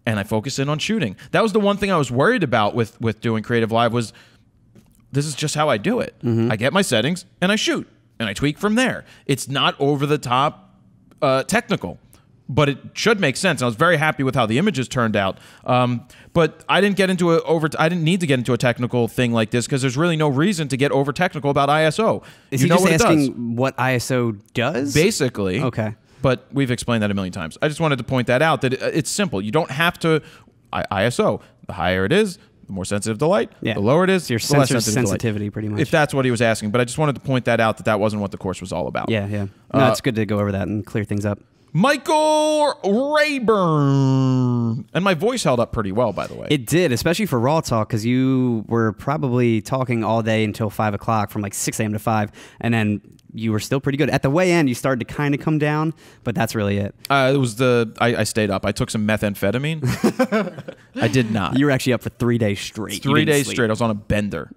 and I focus in on shooting. That was the one thing I was worried about with doing CreativeLIVE was this is just how I do it. I get my settings and I shoot and I tweak from there. It's not over the top technical. but it should make sense. I was very happy with how the images turned out. But I didn't get into I didn't need to get into a technical thing like this because there's really no reason to get over technical about ISO. Is he just asking what ISO does? Basically. Okay. But we've explained that a million times. I just wanted to point that out, that it's simple. You don't have to ISO. The higher it is, the more sensitive to light. Yeah. The lower it is, It's your the less sensor sensitive to sensitivity, light. pretty much. If that's what he was asking. But I just wanted to point that out, that wasn't what the course was all about. Yeah, yeah. No, it's good to go over that and clear things up. Michael Rayburn. And my voice held up pretty well, by the way. It did, especially for Raw Talk, because you were probably talking all day until 5 o'clock, from like 6 a.m. to 5, and then you were still pretty good. At the way end, you started to kind of come down, but that's really it. It was I stayed up. I took some methamphetamine. I did not. You were actually up for 3 days straight. 3 days straight. I was on a bender.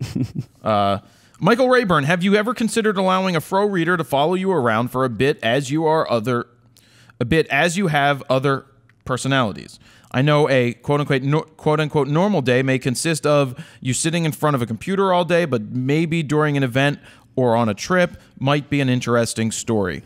Michael Rayburn, have you ever considered allowing a fro reader to follow you around for a bit as you have other personalities? I know a quote-unquote normal day may consist of you sitting in front of a computer all day, but maybe during an event or on a trip might be an interesting story.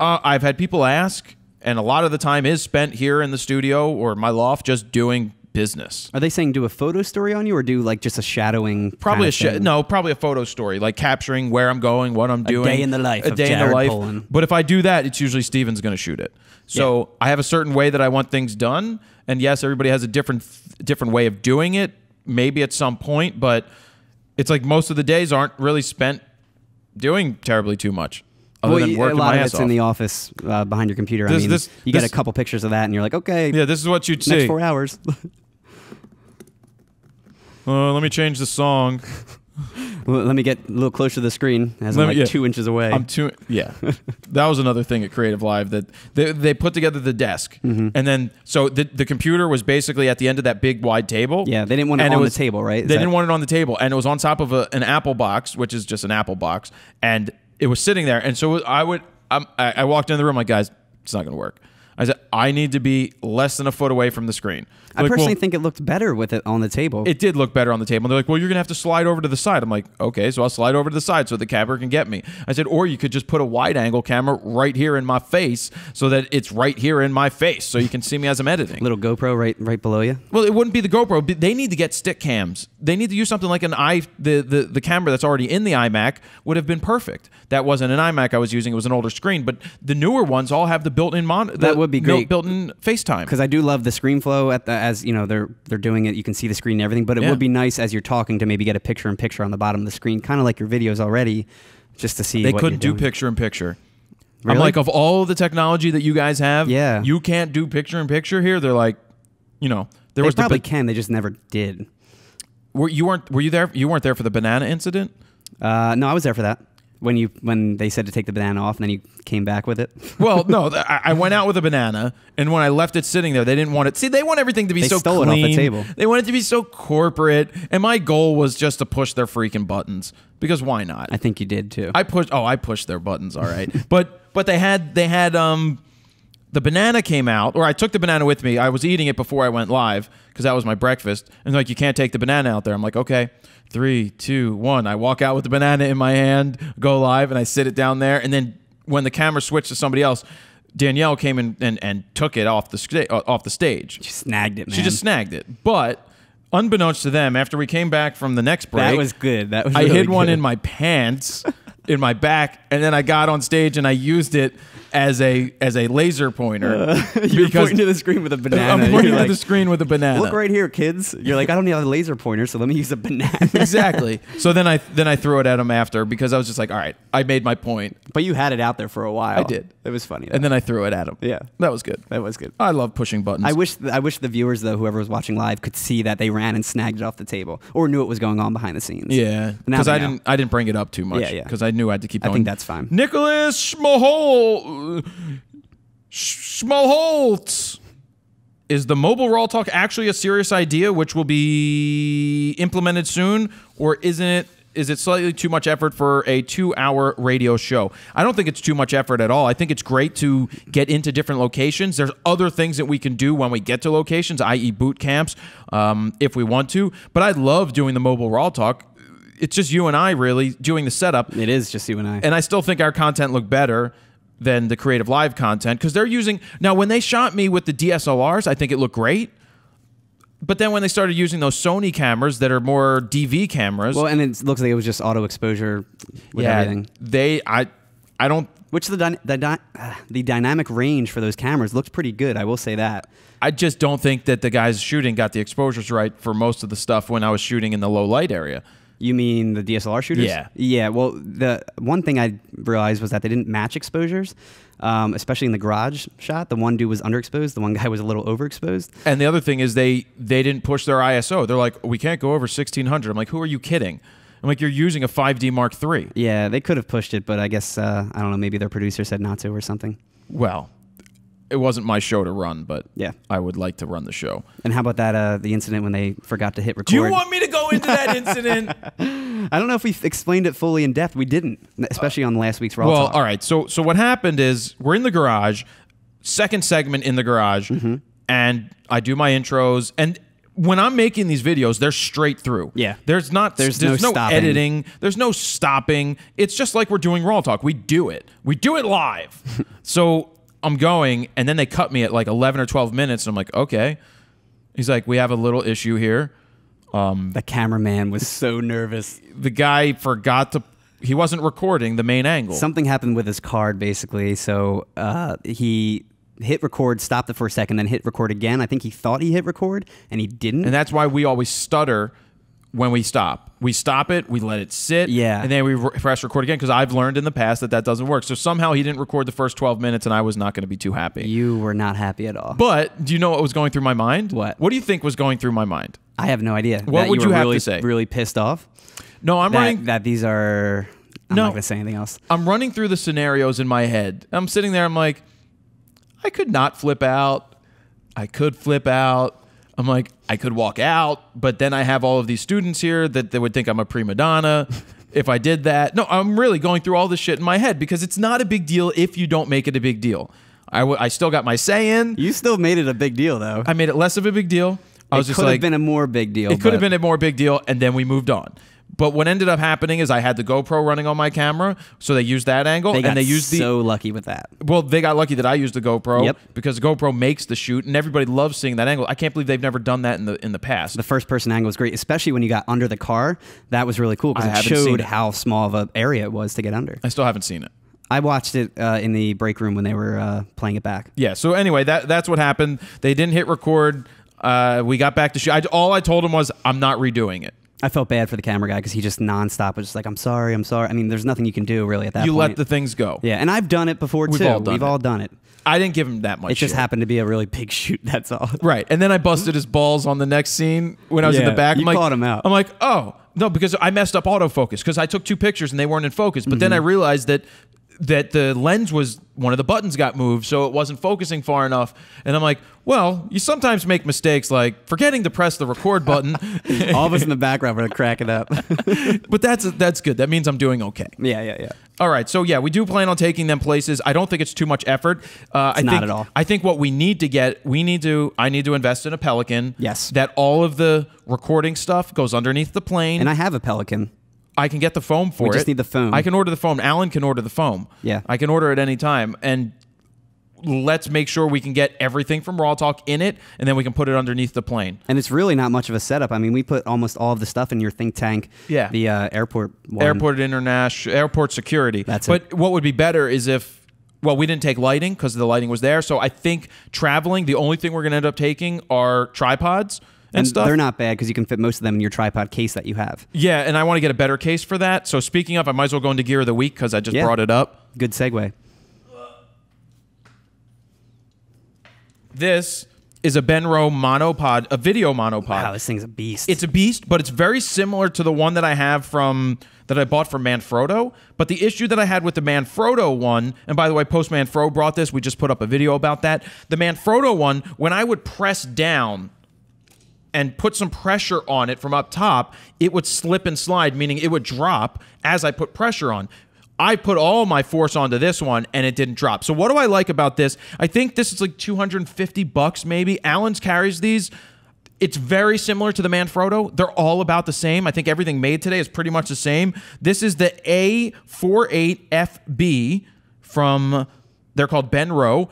I've had people ask, and a lot of the time is spent here in the studio or my loft just doing business. Are they saying do a photo story on you, or do like just a shadowing? Probably probably a photo story, like capturing where I'm going, what I'm doing. A day in the life of Jared Polin. But if I do that, it's usually Steven's going to shoot it. So I have a certain way that I want things done, and yes, everybody has a different way of doing it. Maybe at some point, but it's like most of the days aren't really spent doing terribly too much. Other than working a lot my of ass it's off. In the office behind your computer. You get a couple pictures of that, and you're like, okay, yeah, this is what you'd see. Next 4 hours. Let me change the song. Well, let me get a little closer to the screen, as I'm like 2 inches away. That was another thing at CreativeLIVE, that they put together the desk, and then so the computer was basically at the end of that big wide table. Yeah, they didn't want it on the table, right? They didn't want it on the table, and it was on top of an Apple box, which is just an Apple box, and it was sitting there. And so I walked into the room like, guys, it's not going to work. I said, I need to be less than a foot away from the screen. I personally think it looked better with it on the table. It did look better on the table. And they're like, well, you're going to have to slide over to the side. I'm like, okay, so I'll slide over to the side so the camera can get me. I said, or you could just put a wide angle camera right here in my face so that it's right here in my face so you can see me as I'm editing. Little GoPro right below you? Well, it wouldn't be the GoPro. They need to get stick cams. They need to use something like the camera that's already in the iMac would have been perfect. That wasn't an iMac I was using. It was an older screen. But the newer ones all have the built-in monitor. That would be great. Built-in FaceTime. Because I do love the screen flow as you know they're doing it. You can see the screen and everything. But it would be nice as you're talking to maybe get a picture-in-picture on the bottom of the screen, kind of like your videos already, just to see. They what couldn't you're do doing. picture-in-picture. Really? I'm like, of all the technology that you guys have, you can't do picture-in-picture here. They're like, They probably can. They just never did. Were you there? You weren't there for the banana incident? No, I was there for that. When they said to take the banana off, and then you came back with it. Well, no, I went out with a banana, and when I left it sitting there, they didn't want it. See, they want everything to be so stole clean. It off the table. They want it to be so corporate, and my goal was just to push their freaking buttons, because why not? I think you did too. I pushed their buttons, all right. but they had the banana came out, or I took the banana with me. I was eating it before I went live because that was my breakfast, and they're like, you can't take the banana out there. I'm like, okay. 3, 2, 1. I walk out with the banana in my hand, go live, and I sit it down there. And then when the camera switched to somebody else, Danielle came in and took it off the stage. She snagged it, man. She just snagged it. But unbeknownst to them, after we came back from the next break, that was good. That was. I really hid one good. in my pants, in my back, and then I got on stage and I used it as a laser pointer. You're pointing to the screen with a banana. I'm pointing to the screen with a banana. Look right here, kids. You're like, I don't need a laser pointer, so let me use a banana. Exactly. So then I threw it at him after, because I was just like, all right, I made my point. But you had it out there for a while. I did. It was funny. And then I threw it at him. Yeah. That was good. That was good. I love pushing buttons. I wish the viewers, though, whoever was watching live, could see that they ran and snagged it off the table, or knew what was going on behind the sines. Yeah. Because I didn't bring it up too much. Yeah. Because I knew I had to keep going. I think that's fine. Nicholas Schmalholtz. Is the mobile RAWtalk actually a serious idea which will be implemented soon, or is it slightly too much effort for a 2-hour radio show? I don't think it's too much effort at all. I think it's great to get into different locations. There's other things that we can do when we get to locations, i.e. boot camps, if we want to. But I love doing the mobile RAWtalk. It's just you and I really doing the setup. It is just you and I. And I still think our content looked better than the CreativeLIVE content because they're using now when they shot me with the DSLRs, I think it looked great. But then when they started using those Sony cameras that are more DV cameras, Well, and it looks like it was just auto exposure with everything. I don't. Which the dynamic range for those cameras looked pretty good. I will say that. I just don't think that the guys shooting got the exposures right for most of the stuff when I was shooting in the low light area. You mean the DSLR shooters? Yeah. Yeah. Well, the one thing I realized was that they didn't match exposures, especially in the garage shot. The one dude was underexposed. The one guy was a little overexposed. And the other thing is they didn't push their ISO. They're like, we can't go over 1600. I'm like, who are you kidding? I'm like, you're using a 5D Mark III. Yeah, they could have pushed it, but I guess, I don't know, maybe their producer said not to or something. Well, it wasn't my show to run, but yeah, I would like to run the show. And how about that, the incident when they forgot to hit record? Do you want me to go into that incident? I don't know if we explained it fully in depth. We didn't, especially on last week's Raw Well, Talk. all right. So what happened is we're in the garage, second segment in the garage, and I do my intros. And when I'm making these videos, they're straight through. Yeah. There's no stopping. editing. There's no stopping. It's just like we're doing Raw Talk. We do it. We do it live. So I'm going, and then they cut me at like 11 or 12 minutes. And I'm like, okay. He's like, we have a little issue here. The cameraman was so nervous. The guy forgot to. He wasn't recording the main angle. Something happened with his card, basically. So he hit record, stopped it for a second, then hit record again. I think he thought he hit record, and he didn't. And that's why we always stutter when we stop. We stop it, we let it sit, Yeah. and then we press record again, because I've learned in the past that that doesn't work. So somehow he didn't record the first 12 minutes, and I was not going to be too happy. You were not happy at all. But do you know what was going through my mind? What? What do you think was going through my mind? I have no idea. What That would you you were have really, to say? Really pissed off? No, I'm running. That these are... I'm No. not going to say anything else. I'm running through the scenarios in my head. I'm sitting there, I'm like, I could not flip out. I could flip out. I'm like, I could walk out, but then I have all of these students here that they would think I'm a prima donna if I did that. No, I'm really going through all this shit in my head because it's not a big deal if you don't make it a big deal. I still got my say in. You still made it a big deal, though. I made it less of a big deal. I was It just could like, have been a more big deal. it could have been a more big deal, and then we moved on. But what ended up happening is I had the GoPro running on my camera, so they used that angle, They got and they used so lucky with that. Well, they got lucky that I used the GoPro. Yep. Because GoPro makes the shoot, and everybody loves seeing that angle. I can't believe they've never done that in the past. The first person angle was great, especially when you got under the car. That was really cool I because it haven't seen showed it. how small of an area it was to get under. I still haven't seen it. I watched it in the break room when they were playing it back. Yeah. So anyway, that's what happened. They didn't hit record. We got back to shoot. All I told him was, I'm not redoing it. I felt bad for the camera guy because he just nonstop was just like, I'm sorry, I'm sorry. I mean, there's nothing you can do really at that You point. let the things go. Yeah, and I've done it before We've too. all done We've it. all done it. I didn't give him that much It just shit. happened to be a really big shoot, that's all. Right. And then I busted his balls on the next scene when I was in Yeah, the back. you I'm like, called him out. I'm like, oh, no, because I messed up autofocus because I took 2 pictures and they weren't in focus. But then I realized that the lens was, one of the buttons got moved, so it wasn't focusing far enough. And I'm like, well, you sometimes make mistakes like forgetting to press the record button. All of us in the background were cracking up. But that's good. That means I'm doing okay. Yeah. All right, so yeah, we do plan on taking them places. I don't think it's too much effort. I think, not at all. I think what we need to get, I need to invest in a Pelican. Yes. That all of the recording stuff goes underneath the plane. And I have a Pelican. I can get the foam for it. We just need the foam. I can order the foam. Alan can order the foam. Yeah. I can order it any time. And let's make sure we can get everything from Raw Talk in it, and then we can put it underneath the plane. And it's really not much of a setup. I mean, we put almost all of the stuff in your think tank. Yeah. The airport one. Airport security. That's but it. What would be better is if, well, we didn't take lighting because the lighting was there. So I think traveling, the only thing we're going to end up taking are tripods and stuff. They're not bad because you can fit most of them in your tripod case that you have. Yeah, and I want to get a better case for that. So speaking of, I might as well go into Gear of the Week because I just Yeah. brought it up. Good segue. This is a Benro monopod, a video monopod. Wow, this thing's a beast. It's a beast, but it's very similar to the one that I have that I bought from Manfrotto. But the issue that I had with the Manfrotto one, and by the way, Post Manfro brought this, we just put up a video about that. The Manfrotto one, when I would press down and put some pressure on it from up top, it would slip and slide, meaning it would drop as I put pressure on. I put all my force onto this one and it didn't drop. So what do I like about this? I think this is like $250 maybe. Allen's carries these. It's very similar to the Manfrotto. They're all about the same. I think everything made today is pretty much the same. This is the A48FB from They're called Benro.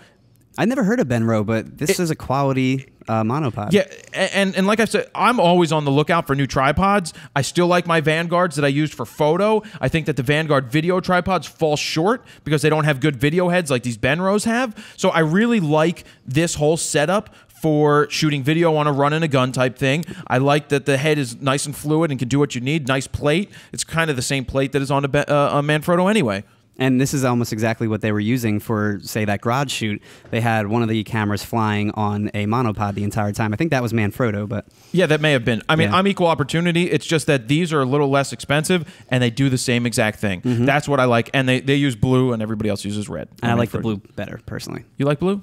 I never heard of Benro, but this is a quality monopod. Yeah, and like I said, I'm always on the lookout for new tripods. I still like my Vanguards that I used for photo. I think that the Vanguard video tripods fall short because they don't have good video heads like these Benros have. So I really like this whole setup for shooting video on a run and a gun type thing. I like that the head is nice and fluid and can do what you need. Nice plate. It's kind of the same plate that is on a Manfrotto anyway. And this is almost exactly what they were using for, say, that garage shoot. They had one of the cameras flying on a monopod the entire time. I think that was Manfrotto, but... Yeah, that may have been. I mean, Yeah. I'm equal opportunity. It's just that these are a little less expensive, and they do the same exact thing. That's what I like. And they use blue, and everybody else uses red. And I like the blue better, personally. You like blue?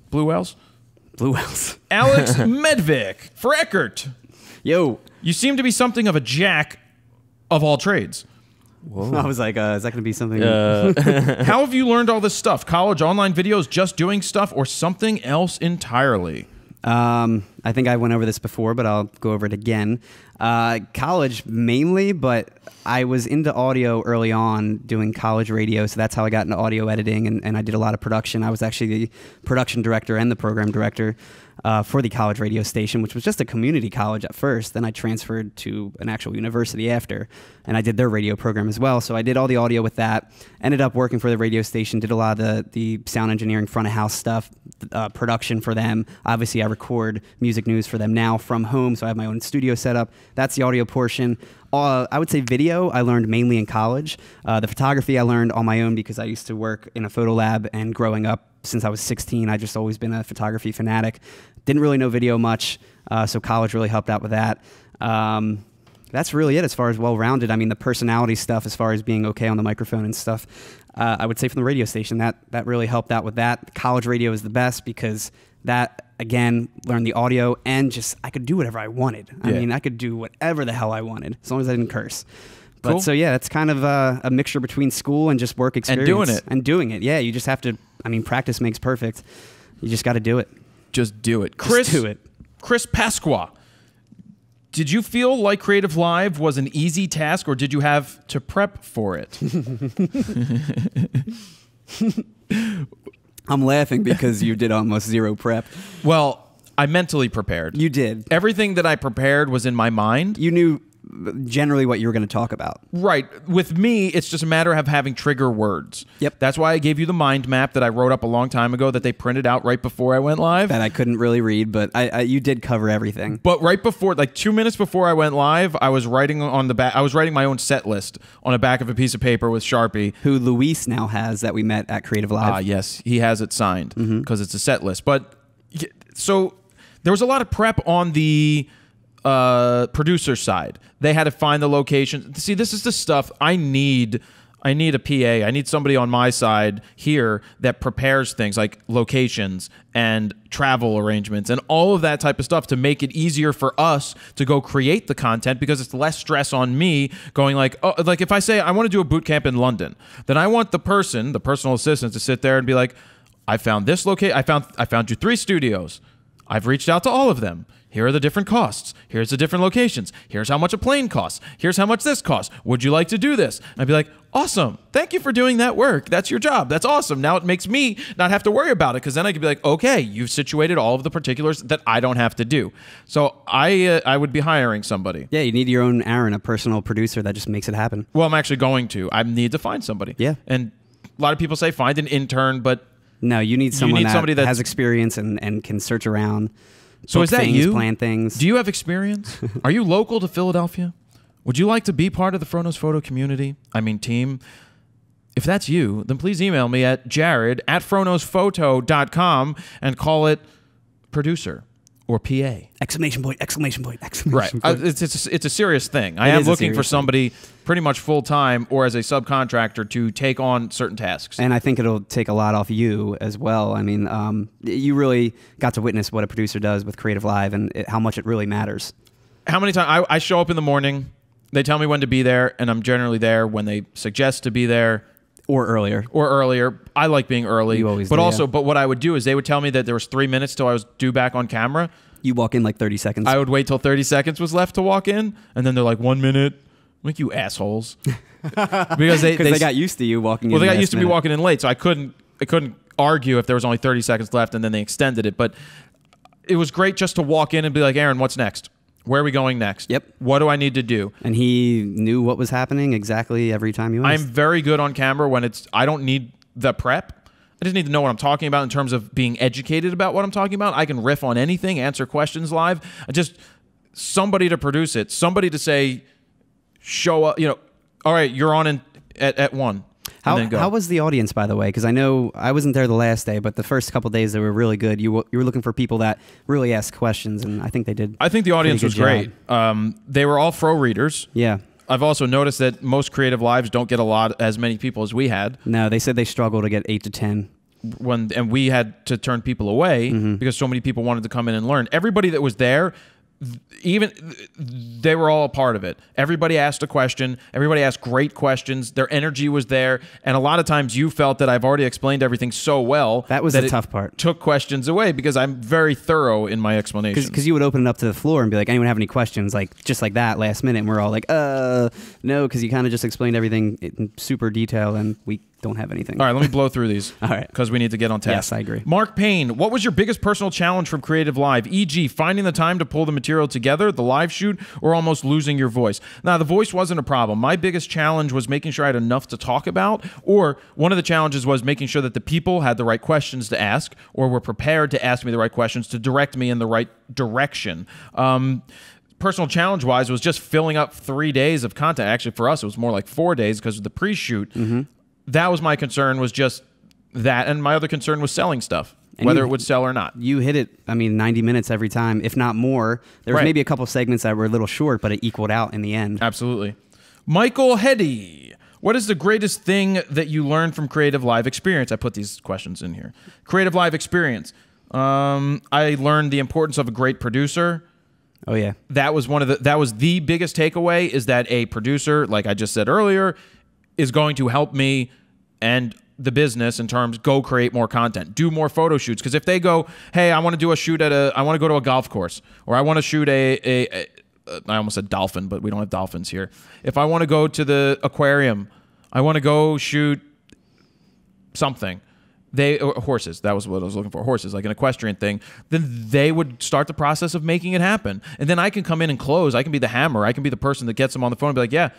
Blue wells? Blue wells. Alex Medvick for Eckert. Yo. You seem to be something of a jack of all trades. Whoa. I was like, is that going to be something? How have you learned all this stuff? College, online videos, just doing stuff, or something else entirely? I think I went over this before, but I'll go over it again. College mainly, but I was into audio early on doing college radio, so that's how I got into audio editing, and I did a lot of production. I was actually the production director and the program director for the college radio station, which was just a community college at first. Then I transferred to an actual university after, and I did their radio program as well. So I did all the audio with that, ended up working for the radio station, did a lot of the sound engineering, front of house stuff, production for them. Obviously, I record music news for them now from home, so I have my own studio set up. That's the audio portion. I would say video I learned mainly in college. The photography I learned on my own because I used to work in a photo lab, and growing up since I was 16, I just always been a photography fanatic. Didn't really know video much, so college really helped out with that. That's really it as far as well-rounded. I mean, the personality stuff as far as being okay on the microphone and stuff, I would say from the radio station, that really helped out with that. College radio is the best because that, again, learned the audio, and just I could do whatever I wanted. I mean, I could do whatever the hell I wanted as long as I didn't curse. But Cool. so yeah, it's kind of a mixture between school and just work experience. And doing it. Yeah, you just have to, I mean, practice makes perfect. You just got to do it. Just do it. Chris, Just do it. Chris Pasqua, did you feel like CreativeLIVE was an easy task, or did you have to prep for it? I'm laughing because you did almost zero prep. Well, I mentally prepared. You did. Everything that I prepared was in my mind. You knew generally what you were going to talk about. Right. With me, it's just a matter of having trigger words. Yep. That's why I gave you the mind map that I wrote up a long time ago that they printed out right before I went live. That I couldn't really read, but you did cover everything. But right before, like 2 minutes before I went live, I was writing on the back. I was writing my own set list on the back of a piece of paper with Sharpie. Who Luis now has that we met at CreativeLIVE. Ah, yes, he has it signed because it's a set list. But so there was a lot of prep on the producer side. They had to find the location. See, this is the stuff I need. I need a PA. I need somebody on my side here that prepares things like locations and travel arrangements and all of that type of stuff to make it easier for us to go create the content, because it's less stress on me going like, oh, like if I say I want to do a boot camp in London, then I want the personal assistant to sit there and be like, I found this location. I found you 3 studios. I've reached out to all of them. Here are the different costs. Here's the different locations. Here's how much a plane costs. Here's how much this costs. Would you like to do this? And I'd be like, awesome. Thank you for doing that work. That's your job. That's awesome. Now it makes me not have to worry about it, because then I could be like, okay, you've situated all of the particulars that I don't have to do. So I would be hiring somebody. Yeah, you need your own Aaron, a personal producer that just makes it happen. Well, I'm actually going to. I need to find somebody. Yeah. And a lot of people say find an intern, but no, you need someone somebody that has experience and can search around. So is that things, you? Plan things. Do you have experience? Are you local to Philadelphia? Would you like to be part of the Fronos Photo community? I mean, team. If that's you, then please email me at jared@fronosphoto.com and call it producer or PA. Exclamation point, exclamation point, exclamation Right. point. It's a serious thing. I am looking for somebody pretty much full-time or as a subcontractor to take on certain tasks. And I think it'll take a lot off you as well. I mean, you really got to witness what a producer does with CreativeLIVE and how much it really matters. How many times I show up in the morning, they tell me when to be there, and I'm generally there when they suggest to be there. Or earlier. I like being early. You always but do, also, yeah. But what I would do is they would tell me that there was 3 minutes till I was due back on camera. You walk in like 30 seconds. I would wait till 30 seconds was left to walk in, and then they're like, 1 minute. I'm like, you assholes. Because they got used to you walking in. Well, they got used to me walking in late, so I couldn't argue if there was only 30 seconds left and then they extended it. But it was great just to walk in and be like, Aaron, what's next? Where are we going next? Yep. What do I need to do? And he knew what was happening exactly every time you asked. I'm very good on camera when I don't need the prep. I just need to know what I'm talking about in terms of being educated about what I'm talking about. I can riff on anything, answer questions live. Just somebody to produce it, somebody to say, show up, all right, you're on at 1. How was the audience, by the way? Because I know I wasn't there the last day, but the first couple days they were really good. You were looking for people that really asked questions, and I think they did. I think the audience was great. They were all Fro readers. Yeah. I've also noticed that most CreativeLIVEs don't get as many people as we had. No, they said they struggle to get 8 to 10. And we had to turn people away because so many people wanted to come in and learn. Everybody that was there, they were all a part of it. Everybody asked a question. Everybody asked great questions. Their energy was there. And a lot of times you felt that I've already explained everything so well. That was the tough part. Took questions away because I'm very thorough in my explanations. Because you would open it up to the floor and be like, anyone have any questions? Like, just like that last minute. And we're all like, no, because you kind of just explained everything in super detail and we don't have anything. All right, let me blow through these. All right. Because we need to get on task. Yes, I agree. Mark Payne, what was your biggest personal challenge from CreativeLIVE? E.g., finding the time to pull the material together, the live shoot, or almost losing your voice? Now, the voice wasn't a problem. My biggest challenge was making sure I had enough to talk about, or one of the challenges was making sure that the people had the right questions to ask, or were prepared to ask me the right questions to direct me in the right direction. Personal challenge-wise was just filling up 3 days of content. Actually, for us, it was more like 4 days because of the pre-shoot. That was my concern, was just that. And my other concern was selling stuff, whether it would sell or not. You hit it, 90 minutes every time, if not more. There was maybe a couple segments that were a little short, but it equaled out in the end. Absolutely. Michael Heddy, what is the greatest thing that you learned from CreativeLIVE experience? I put these questions in here. CreativeLIVE experience. I learned the importance of a great producer. Oh yeah. That was the biggest takeaway, is that a producer, like I just said earlier, is going to help me and the business in terms go create more content, do more photo shoots. Because if they go, hey, I want to do a shoot I want to go to a golf course, or I want to shoot I almost said dolphin, but we don't have dolphins here. If I want to go to the aquarium, I want to go shoot something. Horses, that was what I was looking for, horses, like an equestrian thing, then they would start the process of making it happen. And then I can come in and close. I can be the hammer. I can be the person that gets them on the phone and be like, yeah,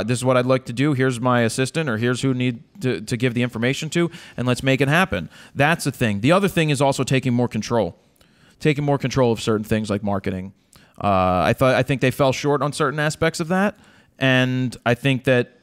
this is what I'd like to do. Here's my assistant, or here's who need to give the information to, and let's make it happen. That's the thing. The other thing is also taking more control of certain things like marketing. I think they fell short on certain aspects of that. And I think that,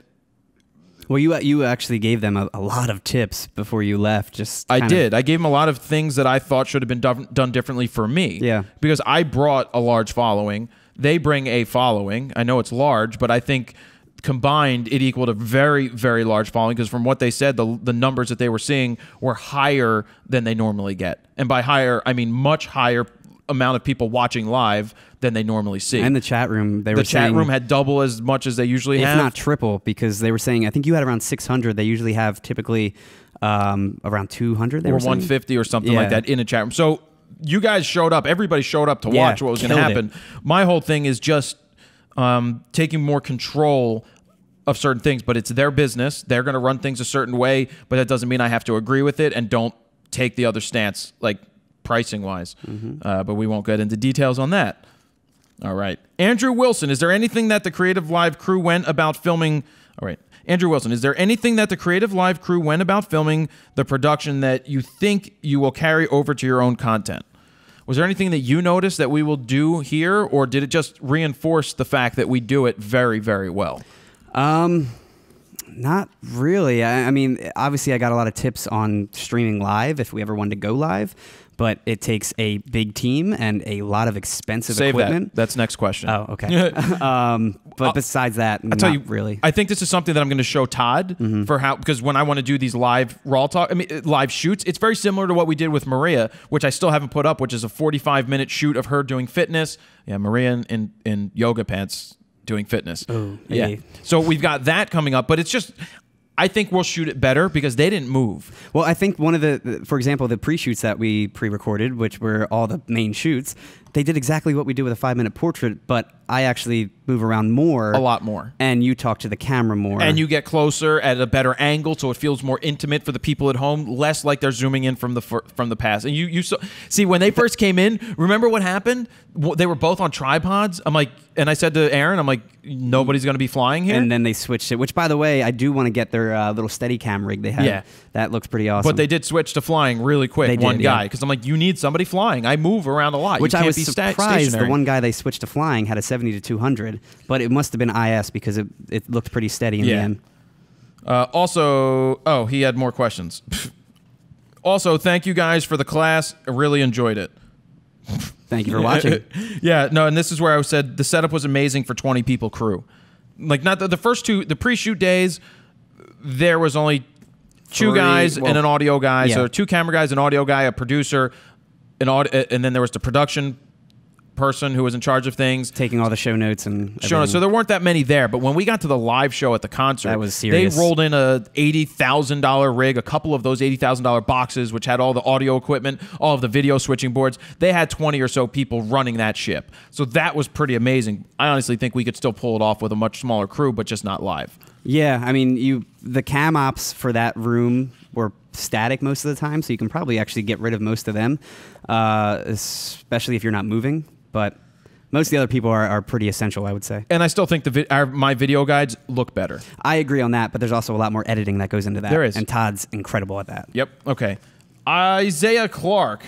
well, you actually gave them a lot of tips before you left. I did. I gave them a lot of things that I thought should have been done differently for me. Yeah. Because I brought a large following. They bring a following. I know it's large, but I think combined it equaled a very, very large following, because from what they said, the numbers that they were seeing were higher than they normally get. And by higher, I mean much higher amount of people watching live than they normally see. And the chat room, the chat room had double as much as they usually have. If not triple, because they were saying, I think you had around 600. They usually have typically around 200. Or 150 or something like that in a chat room. So you guys showed up. Everybody showed up to watch what was going to happen. My whole thing is just taking more control of certain things, but it's their business. They're going to run things a certain way, but that doesn't mean I have to agree with it, and don't take the other stance, like pricing wise. But we won't get into details on that. All right. Andrew Wilson, is there anything that the CreativeLIVE crew went about filming? All right. Andrew Wilson, is there anything that the CreativeLIVE crew went about filming the production that you think you will carry over to your own content? Was there anything that you noticed that we will do here, or did it just reinforce the fact that we do it very, very well? Not really. I mean, obviously I got a lot of tips on streaming live if we ever wanted to go live, but it takes a big team and a lot of expensive equipment. That's next question. Oh, okay. But besides that, really. I think this is something that I'm going to show Todd for how, because when I want to do these live live shoots, it's very similar to what we did with Maria, which I still haven't put up, which is a 45-minute shoot of her doing fitness. Yeah, Maria in yoga pants doing fitness. Oh, yeah. Hey. So we've got that coming up, but it's just, I think we'll shoot it better because they didn't move. Well, I think one of for example, the pre-shoots that we pre-recorded, which were all the main shoots, they did exactly what we do with a 5-minute portrait, but I actually move around more. A lot more. And you talk to the camera more. And you get closer at a better angle, so it feels more intimate for the people at home, less like they're zooming in from the past. And you see, when they first came in, remember what happened? They were both on tripods. I'm like, and I said to Aaron, I'm like, nobody's going to be flying here. And then they switched it, which, by the way, I do want to get their little Steadicam rig they have. Yeah. That looks pretty awesome. But they did switch to flying really quick, They one did, guy. yeah. Because I'm like, you need somebody flying. I move around a lot. Which you I can't was be surprised stationary. the one guy they switched to flying had a 70 to 200, but it must have been IS because it looked pretty steady in the end. Also, he had more questions. Also, thank you guys for the class. I really enjoyed it. Thank you for watching. Yeah, no, and this is where I said the setup was amazing for 20 people crew. Like, not the first two, the pre-shoot days, there was only two guys and an audio guy. Yeah. So 2 camera guys, an audio guy, a producer, and then there was the production person who was in charge of things. Taking all the show notes and Show notes. So there weren't that many there, but when we got to the live show at the concert, that was serious. They rolled in a $80,000 rig, a couple of those $80,000 boxes, which had all the audio equipment, all of the video switching boards. They had 20 or so people running that ship. So that was pretty amazing. I honestly think we could still pull it off with a much smaller crew, but just not live. Yeah, I mean, the cam ops for that room were static most of the time, so you can probably actually get rid of most of them, especially if you're not moving. But most of the other people are pretty essential, I would say. And I still think my video guides look better. I agree on that, but there's also a lot more editing that goes into that. There is. And Todd's incredible at that. Yep. Okay. Isaiah Clark.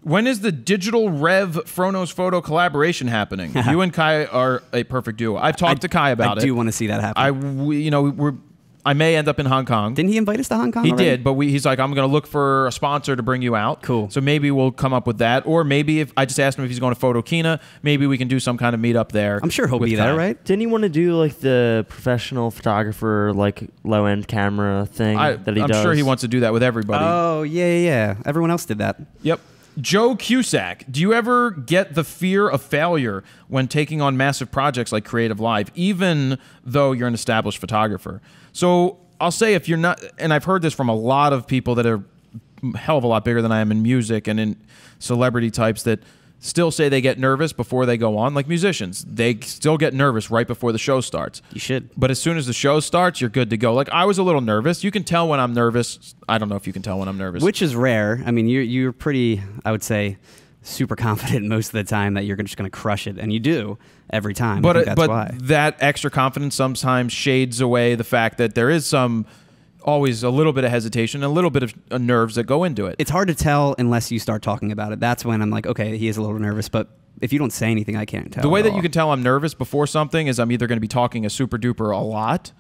When is the Digital Rev Fronos Photo collaboration happening? You and Kai are a perfect duo. I've talked to Kai about it. I do want to see that happen. I may end up in Hong Kong. Didn't he invite us to Hong Kong He already? did, but he's like, I'm going to look for a sponsor to bring you out. Cool. So maybe we'll come up with that. Or maybe if I just asked him if he's going to Photokina, maybe we can do some kind of meetup there. I'm sure he'll with be Kai. there, right? Didn't he want to do like the professional photographer, like low-end camera thing that he does? I'm sure he wants to do that with everybody. Oh, yeah. Everyone else did that. Yep. Joe Cusack, do you ever get the fear of failure when taking on massive projects like CreativeLIVE, even though you're an established photographer? So I'll say if you're not, and I've heard this from a lot of people that are a hell of a lot bigger than I am in music and in celebrity types that still say they get nervous before they go on, like musicians. They still get nervous right before the show starts. You should. But as soon as the show starts, you're good to go. Like, I was a little nervous. You can tell when I'm nervous. I don't know if you can tell when I'm nervous. Which is rare. I mean, you're pretty, I would say, super confident most of the time that you're just going to crush it, and you do every time. I think that's why. That extra confidence sometimes shades away the fact that there is always a little bit of hesitation, a little bit of nerves that go into it. It's hard to tell unless you start talking about it. That's when I'm like, okay, he is a little nervous, but if you don't say anything, I can't tell. The way that you can tell I'm nervous before something is I'm either going to be talking a super duper a lot,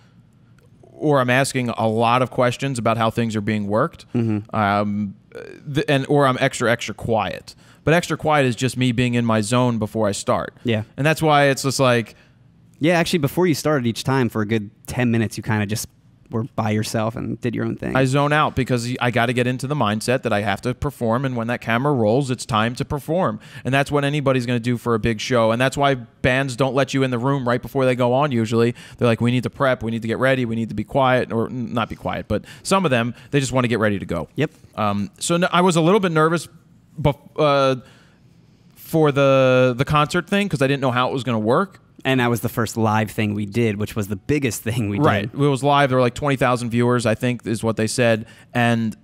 or I'm asking a lot of questions about how things are being worked, or I'm extra quiet. But extra quiet is just me being in my zone before I start. Yeah. And that's why it's just like... Yeah, actually, before you started each time, for a good 10 minutes, you kind of just were by yourself and did your own thing. I zone out because I got to get into the mindset that I have to perform, and when that camera rolls, it's time to perform. And that's what anybody's going to do for a big show. And that's why bands don't let you in the room right before they go on usually. They're like, we need to prep, we need to get ready, we need to be quiet, or not be quiet, but some of them, they just want to get ready to go. Yep. So I was a little bit nervous for the concert thing because I didn't know how it was going to work. And that was the first live thing we did, which was the biggest thing we did. Right. It was live. There were like 20,000 viewers, I think, is what they said. And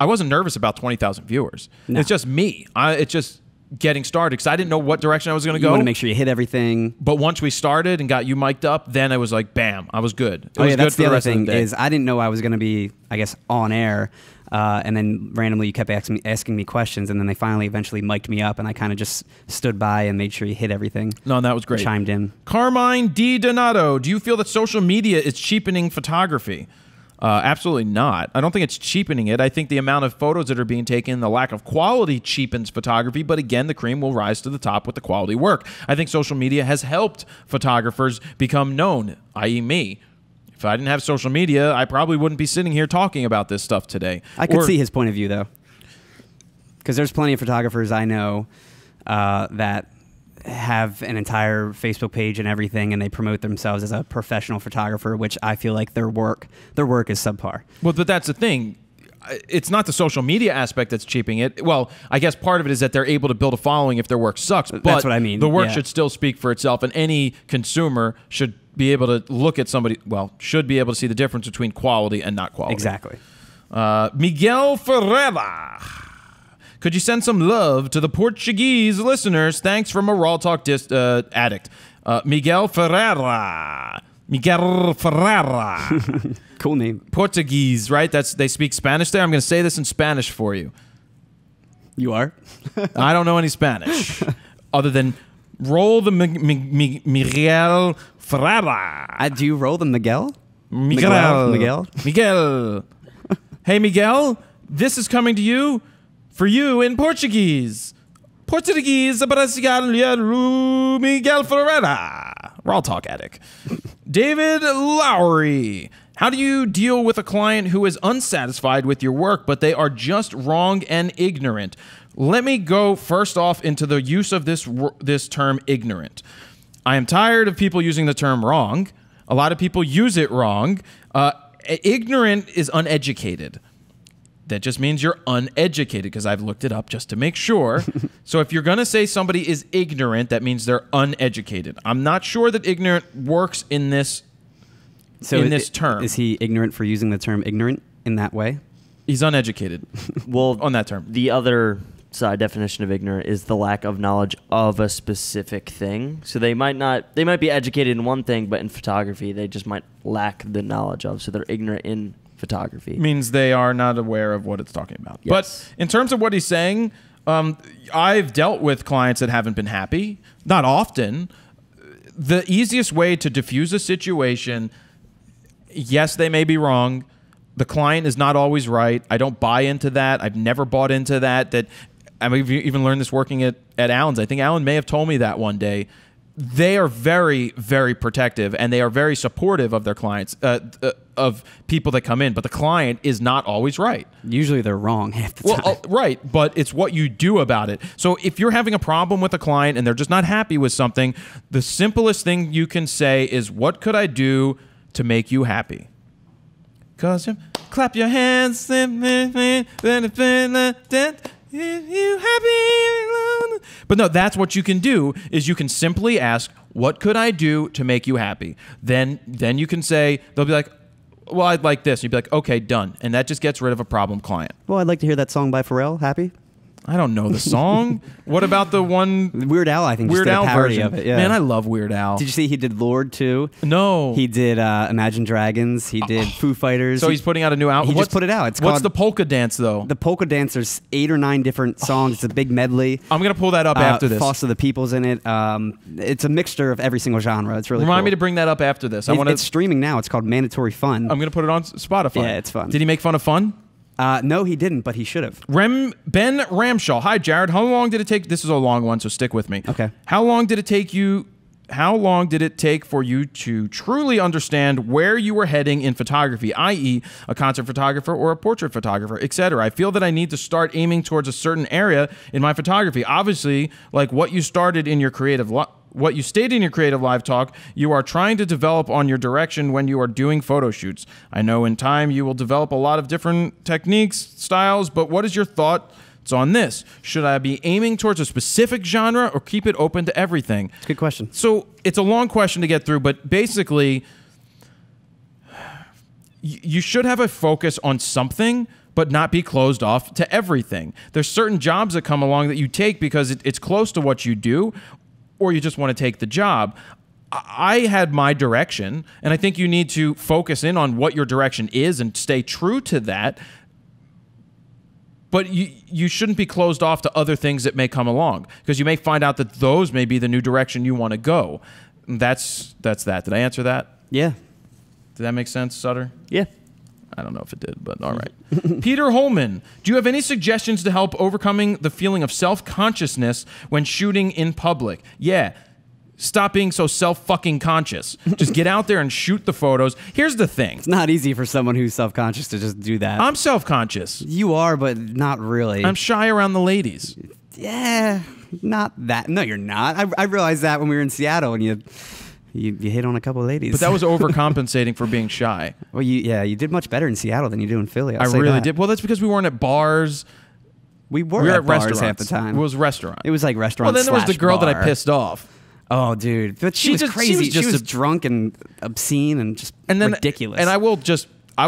I wasn't nervous about 20,000 viewers. No. It's just me. It's just getting started because I didn't know what direction I was going to go. You want to make sure you hit everything. But once we started and got you mic'd up, then it was like, bam, I was good. It Oh, was yeah, good that's for the other rest of thing the day. is I didn't know I was going to be, I guess, on air. And then randomly you kept asking me questions, and then they finally eventually mic'd me up, and I kind of just stood by and made sure you hit everything. No, that was great. Chimed in. Carmine D. Donato, do you feel that social media is cheapening photography? Absolutely not. I don't think it's cheapening it. I think the amount of photos that are being taken, the lack of quality cheapens photography, but again, the cream will rise to the top with the quality work. I think social media has helped photographers become known, i.e. me. If I didn't have social media, I probably wouldn't be sitting here talking about this stuff today. I could see his point of view, though. Because there's plenty of photographers I know that have an entire Facebook page and everything, and they promote themselves as a professional photographer, which I feel like their work is subpar. Well, but that's the thing. it's not the social media aspect that's cheaping it. Well, I guess part of it is that they're able to build a following if their work sucks. But That's what I mean. The work Yeah. should still speak for itself, and any consumer should be able to look at somebody. Well, should be able to see the difference between quality and not quality. Exactly. Miguel Ferreira. Could you send some love to the Portuguese listeners? Thanks from a RAWtalk addict. Miguel Ferreira. Miguel Ferreira. Cool name. Portuguese, right? They speak Spanish there. I'm going to say this in Spanish for you. You are? I don't know any Spanish other than roll the Miguel Ferreira. Do you roll the Miguel? Miguel. Hey, Miguel, this is coming to you for you in Portuguese. Portuguese, Miguel Ferreira. RAWtalk addict. David Lowry. How do you deal with a client who is unsatisfied with your work, but they are just wrong and ignorant? Let me go first off into the use of this term ignorant. I am tired of people using the term wrong. A lot of people use it wrong. Ignorant is uneducated. That just means you're uneducated, because I've looked it up just to make sure. So if you're going to say somebody is ignorant, that means they're uneducated. I'm not sure that ignorant works in this term. Is he ignorant for using the term ignorant in that way? He's uneducated. Well, on that term. The other side definition of ignorant is the lack of knowledge of a specific thing. So they might be educated in one thing, but in photography they just might lack the knowledge of. So they're ignorant in photography. Means they are not aware of what it's talking about. Yes. But in terms of what he's saying, I've dealt with clients that haven't been happy. Not often. The easiest way to diffuse a situation, yes, they may be wrong. The client is not always right. I don't buy into that. I've never bought into that. I've even learned this working at Alan's. I think Alan may have told me that one day. They are very, very protective, and they are very supportive of their clients, of people that come in. But the client is not always right. Usually they're wrong half the time. Right, but it's what you do about it. So if you're having a problem with a client and they're just not happy with something, the simplest thing you can say is, what could I do to make you happy? Cause clap your hands, you happy. But no, that's what you can do, is you can simply ask, what could I do to make you happy? Then you can say, they'll be like, well, I'd like this. You'd be like, okay, done. And that just gets rid of a problem client. Well, I'd like to hear that song by Pharrell, Happy. I don't know the song. What about the one? Weird Al, I think, just did a parody of it. Yeah. Man, I love Weird Al. Did you see he did Lord too? No. He did Imagine Dragons. He did Foo Fighters. So he's putting out a new album. He just put it out. What's the polka dance though? The polka dance. There's 8 or 9 different songs. It's a big medley. I'm gonna pull that up after this. Foster the People's in it. It's a mixture of every single genre. It's really Remind cool. me to bring that up after this. It's streaming now. It's called Mandatory Fun. I'm gonna put it on Spotify. Yeah, it's fun. Did he make fun of fun? No, he didn't, but he should have. Ben Ramshaw. Hi, Jared. How long did it take? This is a long one, so stick with me. Okay. How long did it take for you to truly understand where you were heading in photography, i.e., a concert photographer or a portrait photographer, etc.? I feel that I need to start aiming towards a certain area in my photography. Obviously, like what you stated in your CreativeLIVE talk, you are trying to develop on your direction when you are doing photo shoots. I know in time you will develop a lot of different techniques, styles, but what is your thoughts on this? Should I be aiming towards a specific genre or keep it open to everything? It's a good question. So it's a long question to get through, but basically, you should have a focus on something, but not be closed off to everything. There's certain jobs that come along that you take because it's close to what you do, or you just want to take the job. I had my direction, and I think you need to focus in on what your direction is and stay true to that. But you shouldn't be closed off to other things that may come along, because you may find out that those may be the new direction you want to go. That's that. Did I answer that? Yeah. Did that make sense, Sutter? Yeah. I don't know if it did, but all right. Peter Holman, do you have any suggestions to help overcoming the feeling of self-consciousness when shooting in public? Yeah. Stop being so self-fucking conscious. Just get out there and shoot the photos. Here's the thing. It's not easy for someone who's self-conscious to just do that. I'm self-conscious. You are, but not really. I'm shy around the ladies. Yeah, not that. No, you're not. I realized that when we were in Seattle and you You hit on a couple of ladies. But that was overcompensating for being shy. Well, you did much better in Seattle than you do in Philly. I really did. Well, that's because we weren't at bars. We were at bars restaurants half the time. It was restaurant. It was like restaurant. Well, then there was the girl that I bar. pissed off. Oh, dude, but she was crazy. She was drunk and obscene and just ridiculous. And I will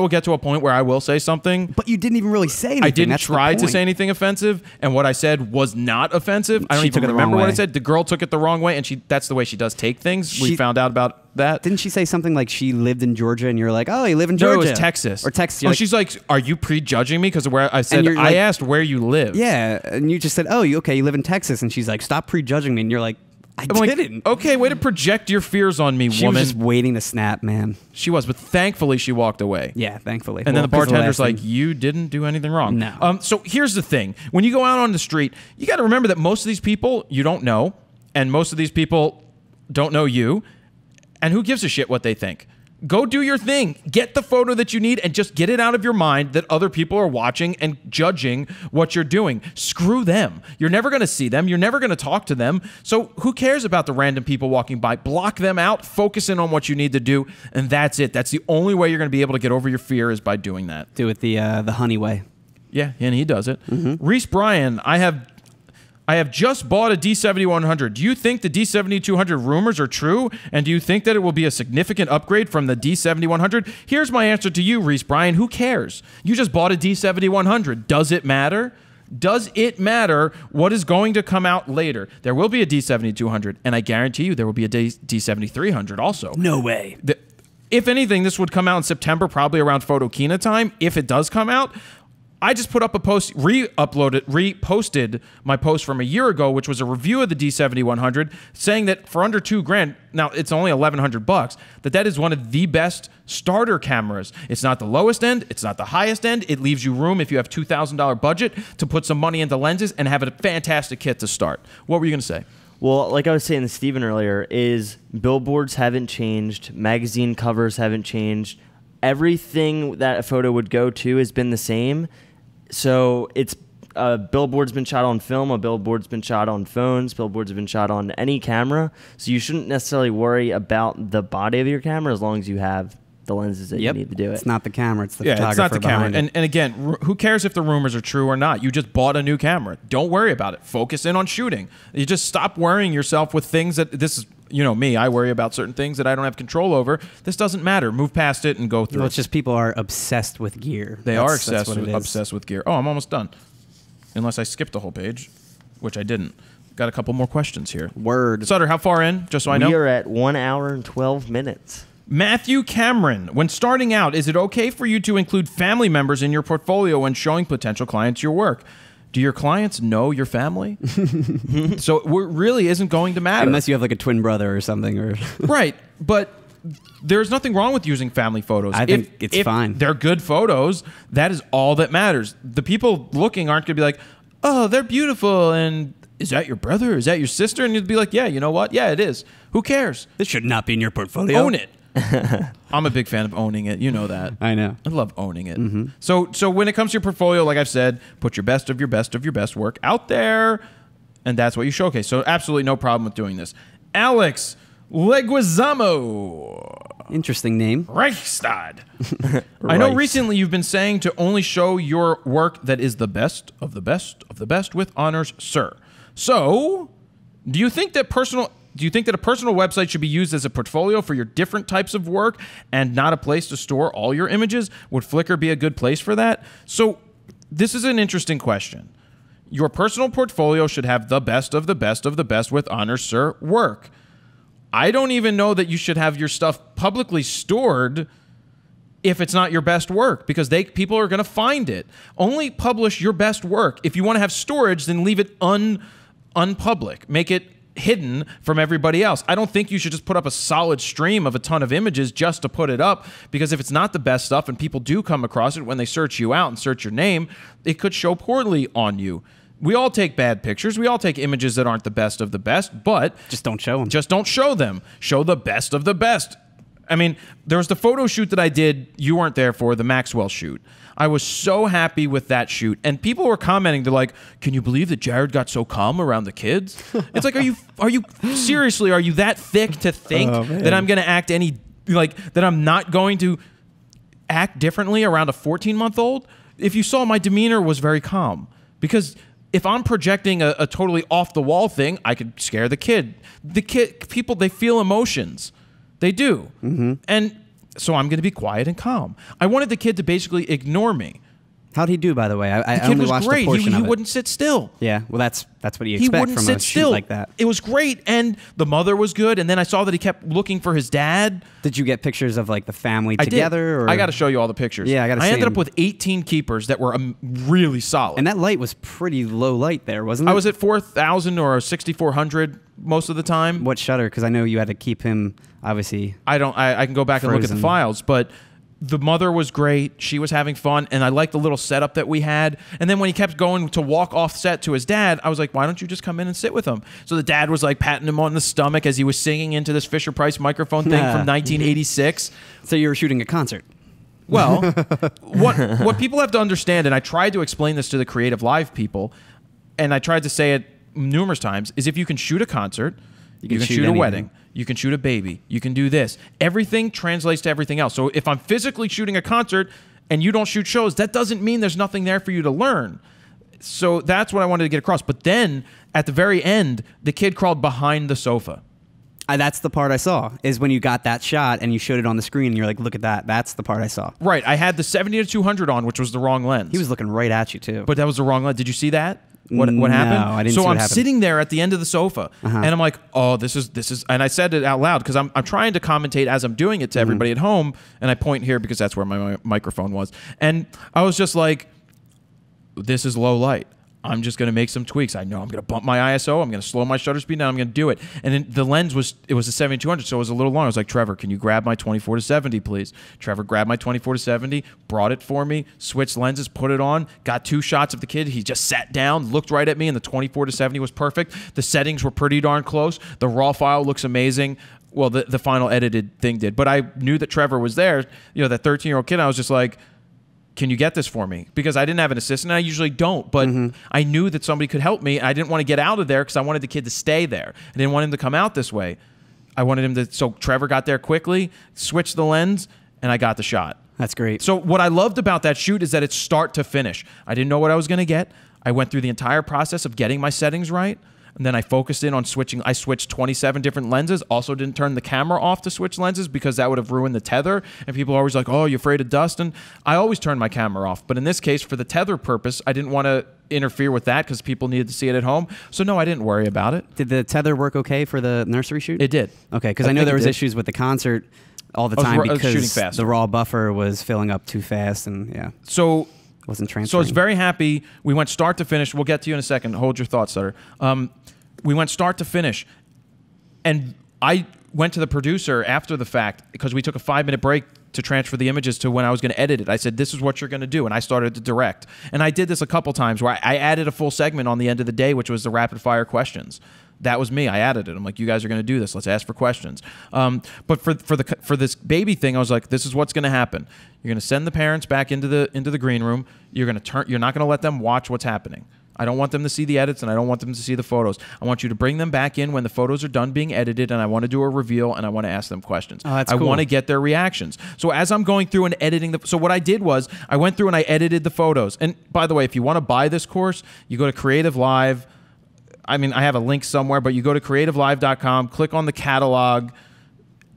get to a point where I will say something. But you didn't even really say anything. I didn't try to say anything offensive, and what I said was not offensive. I don't even remember what I said. The girl took it the wrong way, and that's the way she does take things. We found out about that. Didn't she say something like she lived in Georgia, and you're like, oh, you live in Georgia? No, it was Texas. Or Texas. Oh, she's like, are you prejudging me? Because where I said, I asked where you live. Yeah, and you just said, oh, you live in Texas, and she's like, stop prejudging me, and you're like, I didn't. Like, okay, way to project your fears on me, woman. She was just waiting to snap, man. She was, but thankfully she walked away. Yeah, thankfully. And then the bartender's like, you didn't do anything wrong. No. So here's the thing. When you go out on the street, you got to remember that most of these people you don't know, and most of these people don't know you, and who gives a shit what they think? Go do your thing. Get the photo that you need and just get it out of your mind that other people are watching and judging what you're doing. Screw them. You're never going to see them. You're never going to talk to them. So who cares about the random people walking by? Block them out. Focus in on what you need to do, and that's it. That's the only way you're going to be able to get over your fear is by doing that. Do it the honey way. Yeah, and he does it. Reese Bryan, I have just bought a D7100. Do you think the D7200 rumors are true? And do you think that it will be a significant upgrade from the D7100? Here's my answer to you, Reese Bryan. Who cares? You just bought a D7100. Does it matter? Does it matter what is going to come out later? There will be a D7200, and I guarantee you there will be a D7300 also. No way. If anything, this would come out in September, probably around Photokina time, if it does come out. I just put up a post, reposted my post from a year ago, which was a review of the D7100, saying that for under $2,000, now it's only $1,100, that is one of the best starter cameras. It's not the lowest end, it's not the highest end. It leaves you room if you have $2,000 budget to put some money into lenses and have a fantastic kit to start. What were you going to say? Well, like I was saying to Steven earlier, is billboards haven't changed, magazine covers haven't changed. Everything that a photo would go to has been the same. So it's a billboard's been shot on film, a billboard's been shot on phones, billboards have been shot on any camera. So you shouldn't necessarily worry about the body of your camera as long as you have the lenses that you need to do it. It's not the camera, it's the photographer. It's not the camera. And again, who cares if the rumors are true or not? You just bought a new camera. Don't worry about it. Focus in on shooting. You just stop worrying yourself with things that this is. You know me, I worry about certain things that I don't have control over. This doesn't matter. Move past it and go through. Well, it's just people are obsessed with gear. They are obsessed with gear. Oh, I'm almost done. Unless I skipped the whole page, which I didn't. Got a couple more questions here. Word. Sutter, how far in? Just so I know. We are at 1 hour and 12 minutes. Matthew Cameron, when starting out, is it okay for you to include family members in your portfolio when showing potential clients your work? Do your clients know your family? So it really isn't going to matter. Unless you have like a twin brother or something. Or Right, but there's nothing wrong with using family photos. I think it's fine. They're good photos. That is all that matters. The people looking aren't going to be like, oh, they're beautiful, and is that your brother? Is that your sister? And you'd be like, yeah, you know what? Yeah, it is. Who cares? This should not be in your portfolio. Own it. I'm a big fan of owning it. You know that. I know. I love owning it. So when it comes to your portfolio, like I've said, put your best of your best of your best work out there, and that's what you showcase. So absolutely no problem with doing this. Alex Leguizamo. Interesting name. Reichstad. I know recently you've been saying to only show your work that is the best of the best of the best with honors, sir. So, do you think that a personal website should be used as a portfolio for your different types of work and not a place to store all your images? Would Flickr be a good place for that? So this is an interesting question. Your personal portfolio should have the best of the best of the best with honors, sir, work. I don't even know that you should have your stuff publicly stored if it's not your best work, because people are going to find it. Only publish your best work. If you want to have storage, then leave it unpublic. Make it hidden from everybody else. I don't think you should just put up a solid stream of a ton of images just to put it up, because if it's not the best stuff and people do come across it when they search you out and search your name, it could show poorly on you. We all take bad pictures. We all take images that aren't the best of the best, but just don't show them. Just don't show them. Show the best of the best. I mean, there was the photo shoot that I did. You weren't there for the Maxwell shoot. I was so happy with that shoot, and people were commenting. They're like, "Can you believe that Jared got so calm around the kids?" It's like, are you seriously? Are you that thick to think that I'm going to act that I'm not going to act differently around a 14-month-old? If you saw, my demeanor was very calm, because if I'm projecting a totally off the wall thing, I could scare the kid. People, they feel emotions. They do. And so I'm going to be quiet and calm. I wanted the kid to basically ignore me. How'd he do, by the way? I The kid only was watched great. a portion He of it. wouldn't sit still. Yeah, well, that's what you He expect wouldn't from sit a shoot still like that. It was great, and the mother was good. And then I saw that he kept looking for his dad. Did you get pictures of like the family I together? did. Or? I got to show you all the pictures. Yeah, I got to see I ended them. up with 18 keepers that were really solid. And that light was pretty low light there, wasn't it? I was at 4,000 or 6,400 most of the time. What shutter? Because I know you had to keep him, obviously. I can go back and look at the Frozen. files, but the mother was great. She was having fun, and I liked the little setup that we had. And then when he kept going to walk off set to his dad, I was like, why don't you just come in and sit with him? So the dad was like patting him on the stomach as he was singing into this Fisher-Price microphone thing from 1986. So you were shooting a concert. Well, what people have to understand, and I tried to explain this to the CreativeLIVE people, and I tried to say it numerous times, is if you can shoot a concert, you can shoot a anything. wedding, you can shoot a baby, you can do this. Everything translates to everything else. So if I'm physically shooting a concert and you don't shoot shows, that doesn't mean there's nothing there for you to learn. So that's what I wanted to get across. But then at the very end, the kid crawled behind the sofa. That's the part I saw, is when you got that shot and you showed it on the screen and you're like, look at that. That's the part I saw. Right. I had the 70-200 on, which was the wrong lens. He was looking right at you, too. But that was the wrong lens. Did you see that? What No, happened? I didn't so see what I'm happened. sitting there at the end of the sofa, and I'm like, oh, this is, and I said it out loud because I'm trying to commentate as I'm doing it to everybody at home, and I point here because that's where my microphone was, and I was just like, this is low light. I'm just going to make some tweaks. I know I'm going to bump my ISO. I'm going to slow my shutter speed down. I'm going to do it. And then the lens was a 70-200, so it was a little long. I was like, Trevor, can you grab my 24-70, please? Trevor grabbed my 24-70, brought it for me, switched lenses, put it on, got 2 shots of the kid. He just sat down, looked right at me, and the 24-70 was perfect. The settings were pretty darn close. The raw file looks amazing. Well, the final edited thing did. But I knew that Trevor was there, that 13-year-old kid. I was just like, can you get this for me? Because I didn't have an assistant. I usually don't, but I knew that somebody could help me. I didn't want to get out of there because I wanted the kid to stay there. I didn't want him to come out this way. I wanted him to, so Trevor got there quickly, switched the lens, and I got the shot. That's great. So what I loved about that shoot is that it's start to finish. I didn't know what I was going to get. I went through the entire process of getting my settings right. And then I focused in on switching. I switched 27 different lenses. Also didn't turn the camera off to switch lenses because that would have ruined the tether. And people are always like, oh, you're afraid of dust? And I always turn my camera off. But in this case, for the tether purpose, I didn't want to interfere with that because people needed to see it at home. So no, I didn't worry about it. Did the tether work okay for the nursery shoot? It did. Okay, because I know think there it was did. issues with the concert all the I was time shooting because faster. the raw buffer was filling up too fast and So wasn't So I transferring. was very happy. We went start to finish. We'll get to you in a second. Hold your thoughts, Sutter. We went start to finish. And I went to the producer after the fact because we took a 5-minute break to transfer the images to when I was going to edit it. I said, this is what you're going to do. And I started to direct. And I did this a couple times where I added a full segment on the end of the day, which was the rapid fire questions. That was me. I added it. I'm like, you guys are going to do this. Let's ask for questions. But for this baby thing, I was like, this is what's going to happen. You're going to send the parents back into the green room. You're not going to let them watch what's happening. I don't want them to see the edits, and I don't want them to see the photos. I want you to bring them back in when the photos are done being edited, and I want to do a reveal, and I want to ask them questions. Oh, that's I cool. want to get their reactions. So as I'm going through and editing so what I did was I went through and I edited the photos. And by the way, if you want to buy this course, you go to CreativeLIVE. I mean, I have a link somewhere, but you go to CreativeLIVE.com, click on the catalog,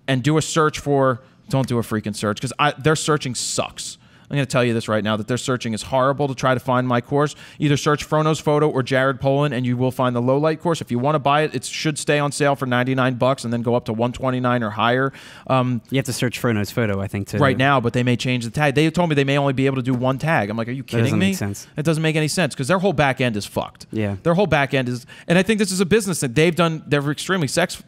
and do a search for. Don't do a freaking search because their searching sucks. I'm going to tell you this right now, that their searching is horrible to try to find my course. Either search Frono's Photo or Jared Polin, and you will find the low light course. If you want to buy it, it should stay on sale for $99 and then go up to $129 or higher. You have to search Frono's Photo, I think, too. Right now, but they may change the tag. They told me they may only be able to do 1 tag. I'm like, are you kidding doesn't me? make sense. It doesn't make any sense because their whole back end is fucked. Yeah. Their whole back end is, and I think this is a business that they've done. They're extremely Sexy.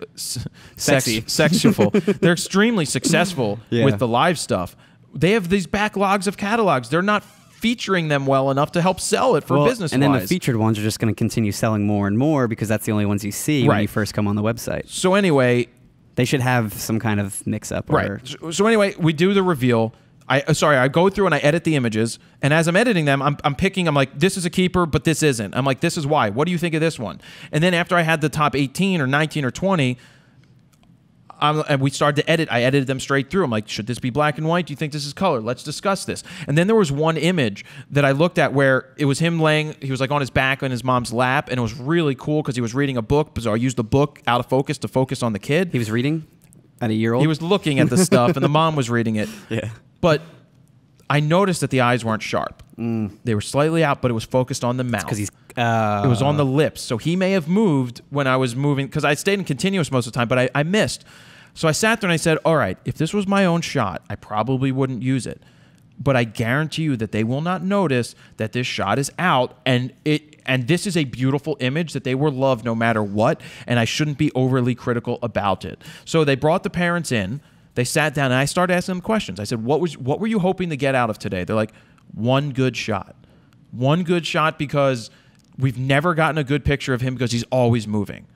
sexual. They're extremely successful Yeah. with the live stuff. They have these backlogs of catalogs. They're not featuring them well enough to help sell it for business-wise. And then the featured ones are just going to continue selling more and more because that's the only ones you see when Right. you first come on the website. So anyway, They should have some kind of mix-up. Right. So anyway, we do the reveal. I go through and I edit the images, and as I'm editing them, I'm picking. I'm like, this is a keeper, but this isn't. I'm like, this is why. What do you think of this one? And then after I had the top 18 or 19 or 20, and we started to edit. I edited them straight through. I'm like, should this be black and white? Do you think this is color? Let's discuss this. And then there was one image that I looked at where it was him laying. He was like on his back on his mom's lap, and it was really cool because he was reading a book. So I used the book out of focus to focus on the kid. He was reading at a year old. He was looking at the stuff, and the mom was reading it. Yeah. But I noticed that the eyes weren't sharp. They were slightly out, but it was focused on the mouth. Because he's... it was on the lips. So he may have moved when I was moving, because I stayed in continuous most of the time, but I missed. So I sat there and I said, all right, if this was my own shot, I probably wouldn't use it. But I guarantee you that they will not notice that this shot is out, and this is a beautiful image that they will love no matter what, and I shouldn't be overly critical about it. So they brought the parents in. They sat down, and I started asking them questions. I said, what were you hoping to get out of today? They're like, one good shot. One good shot, because we've never gotten a good picture of him because he's always moving.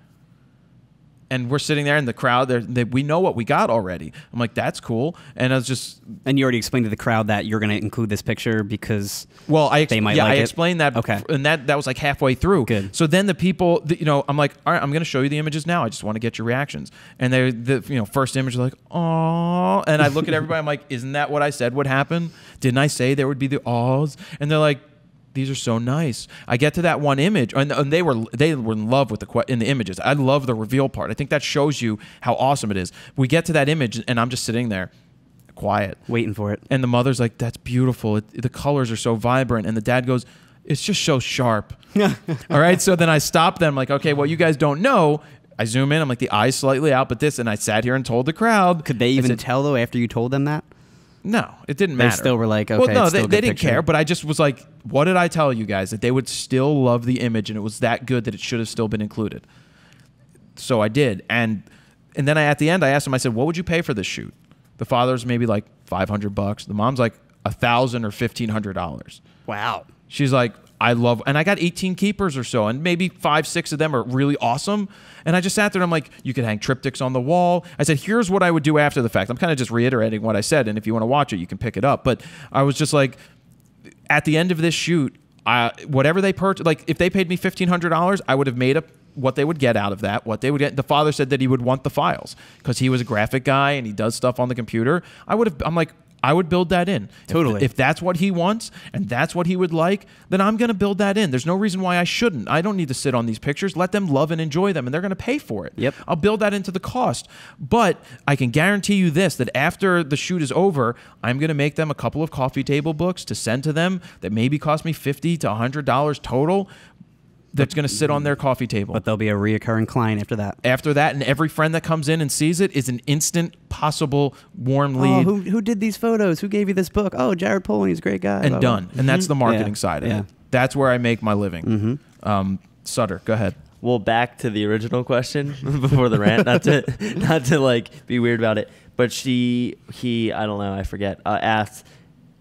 And we're sitting there in the crowd. We know what we got already. I'm like, that's cool. And I was just... And you already explained to the crowd that you're going to include this picture because they might like it? I explained that. Okay. And that was like halfway through. Good. So then the people, I'm like, all right, I'm going to show you the images now. I just want to get your reactions. And the first image is like, oh. And I look at everybody. I'm like, isn't that what I said would happen? Didn't I say there would be the awes? And they're like, these are so nice. I get to that one image, and they were in love with the images. I love the reveal part. I think that shows you how awesome it is. We get to that image, and I'm just sitting there, quiet, waiting for it. And the mother's like, "That's beautiful. The colors are so vibrant." And the dad goes, "It's just so sharp." All right. So then I stop them, like, "Okay, well, you guys don't know." I zoom in. I'm like, the eyes slightly out, but this. And I sat here and told the crowd. Could they even tell though after you told them that? No, it didn't matter. They still were like, okay, well, no, it's still they didn't picture. care, but I just was like, what did I tell you guys? That they would still love the image, and it was that good that it should have still been included. So I did. And then at the end, I asked him, I said, what would you pay for this shoot? The father's maybe like $500. The mom's like $1,000 or $1,500. Wow. She's like, I love, and I got 18 keepers or so, and maybe 5, 6 of them are really awesome. And I just sat there and I'm like, you could hang triptychs on the wall. I said, here's what I would do after the fact. I'm kind of just reiterating what I said, and if you want to watch it, you can pick it up. But I was just like, at the end of this shoot, whatever they purchased, like if they paid me $1,500, I would have made up what they would get out of that, what they would get. The father said that he would want the files because he was a graphic guy and he does stuff on the computer. I'm like, I would build that in. Totally. If that's what he wants and that's what he would like, then I'm going to build that in. There's no reason why I shouldn't. I don't need to sit on these pictures. Let them love and enjoy them, and they're going to pay for it. Yep. I'll build that into the cost. But I can guarantee you this, that after the shoot is over, I'm going to make them a couple of coffee table books to send to them that maybe cost me $50 to $100 total. That's going to sit on their coffee table. But there'll be a reoccurring client after that. After that, and every friend that comes in and sees it is an instant possible warm lead. Oh, who did these photos? Who gave you this book? Oh, Jared Polin, he's a great guy. And blah, done. blah. And that's the marketing side of it. That's where I make my living. Sutter, go ahead. Well, back to the original question before the rant, not to like be weird about it, but he, I don't know, I forget, asked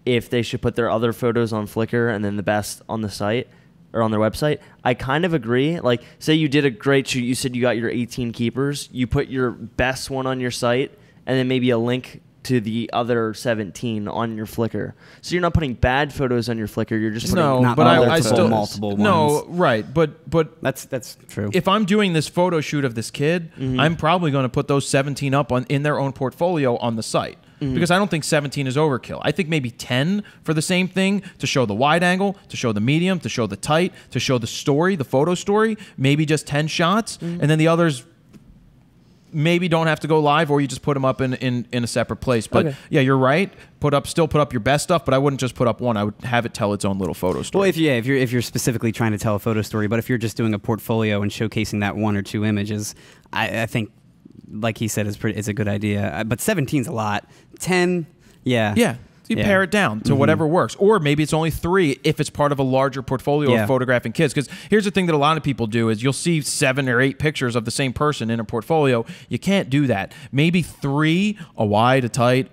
if they should put their other photos on Flickr and then the best on the site or on their website. I kind of agree. Like, say you did a great shoot, you said you got your 18 keepers, you put your best one on your site, and then maybe a link to the other 17 on your Flickr. So you're not putting bad photos on your Flickr. You're just putting I still multiple ones. No, right, but that's true. If I'm doing this photo shoot of this kid, I'm probably going to put those 17 up in their own portfolio on the site. Because I don't think 17 is overkill. I think maybe 10 for the same thing, to show the wide angle, to show the medium, to show the tight, to show the story, the photo story. Maybe just 10 shots, and then the others maybe don't have to go live, or you just put them up in a separate place. But yeah, you're right. Still put up your best stuff, but I wouldn't just put up one. I would have it tell its own little photo story. Well, if you're specifically trying to tell a photo story, but if you're just doing a portfolio and showcasing that 1 or 2 images, I think, like he said, it's a good idea. But 17's a lot. 10, yeah. Yeah. You pare it down to whatever works. Or maybe it's only 3 if it's part of a larger portfolio of photographing kids. Because here's the thing that a lot of people do is you'll see 7 or 8 pictures of the same person in a portfolio. You can't do that. Maybe 3, a wide, a tight,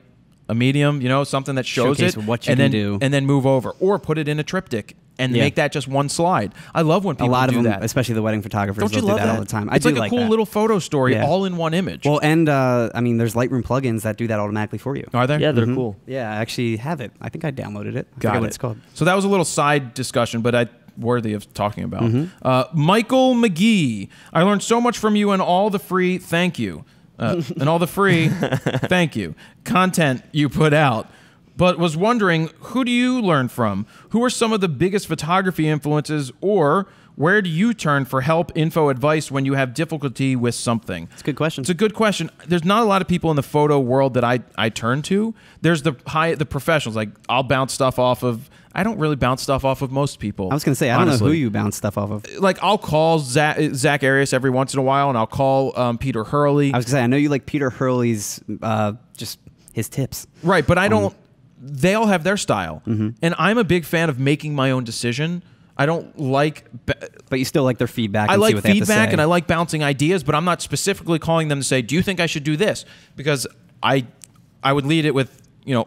a medium, something that shows Showcase it. what you can do. And then move over. Or put it in a triptych. and make that just one slide. I love when people a lot do of them, that. especially the wedding photographers, Don't you they'll love do that that all the time. It's I like do a cool that. little photo story Yeah. all in one image. Well, and I mean, there's Lightroom plugins that do that automatically for you. Are there? Yeah, they're cool. Yeah, I actually have it. I think I downloaded it. I Got forget it. what it's called. So that was a little side discussion, but worthy of talking about. Mm-hmm. Michael McGee, I learned so much from you and all the free thank you. And all the free thank you content you put out. But was wondering, who do you learn from? Who are some of the biggest photography influences, or where do you turn for help, info, advice when you have difficulty with something? It's a good question. It's a good question. There's not a lot of people in the photo world that I turn to. There's the professionals. Like, I'll bounce stuff off of. I don't really bounce stuff off of most people. I was going to say, I don't know honestly. who you bounce stuff off of. Like, I'll call Zach Arias every once in a while, and I'll call Peter Hurley. I was going to say, I know you like Peter Hurley's, just his tips. Right, but I don't. They all have their style, and I'm a big fan of making my own decision. I don't like. But you still like their feedback. I and like see what they have to feedback, say. and I like bouncing ideas, but I'm not specifically calling them to say, "Do you think I should do this?" Because I would lead it with,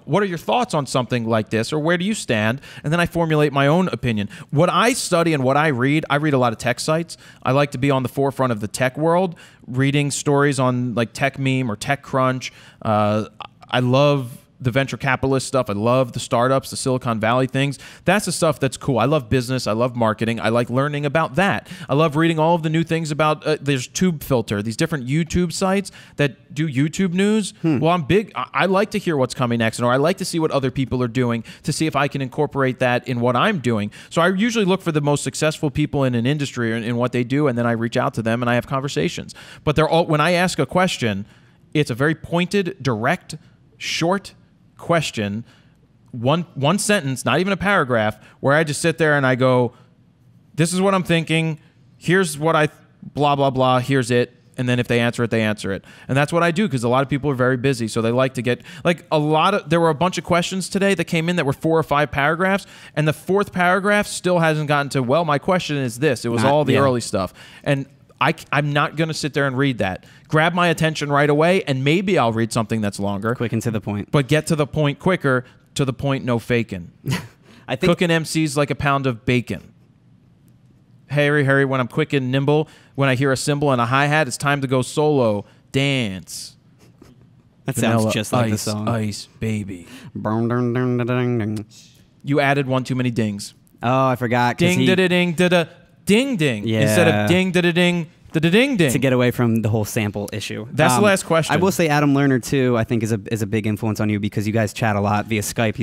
what are your thoughts on something like this, or where do you stand? And then I formulate my own opinion. What I study and what I read a lot of tech sites. I like to be on the forefront of the tech world, reading stories on like TechMeme or TechCrunch. I love the venture capitalist stuff. I love the startups, the Silicon Valley things. That's the stuff that's cool. I love business. I love marketing. I like learning about that. I love reading all of the new things about, there's TubeFilter, these different YouTube sites that do YouTube news. Well, I'm big. I like to hear what's coming next, or I like to see what other people are doing to see if I can incorporate that in what I'm doing. So I usually look for the most successful people in an industry in what they do, and then I reach out to them and I have conversations. But they're all, when I ask a question, it's a very pointed, direct, short question, one sentence, not even a paragraph, where I just sit there and I go, this is what I'm thinking, here's what I blah blah blah, here's it, and then if they answer it, they answer it. And that's what I do, because a lot of people are very busy, so they like to get, like, there were a bunch of questions today that came in that were 4 or 5 paragraphs, and the 4th paragraph still hasn't gotten to, well, my question is this. It was all the early stuff. And I'm not going to sit there and read that. Grab my attention right away, and maybe I'll read something that's longer. Quick and to the point. But get to the point quicker, to the point, no faking. I think Cooking MCs like a pound of bacon. Hurry, when I'm quick and nimble, when I hear a cymbal and a hi-hat, it's time to go solo. Dance. that Vanilla sounds just like the ice, song. Ice, baby. Dun, dun, dun, dun, dun, dun. You added one too many dings. Oh, I forgot. Ding, da-da-ding, da-da. Ding, ding. Yeah. Instead of ding, da-da-ding, da-da-ding, ding. To get away from the whole sample issue. That's the last question. I will say Adam Lerner too, I think is a big influence on you, because you guys chat a lot via Skype.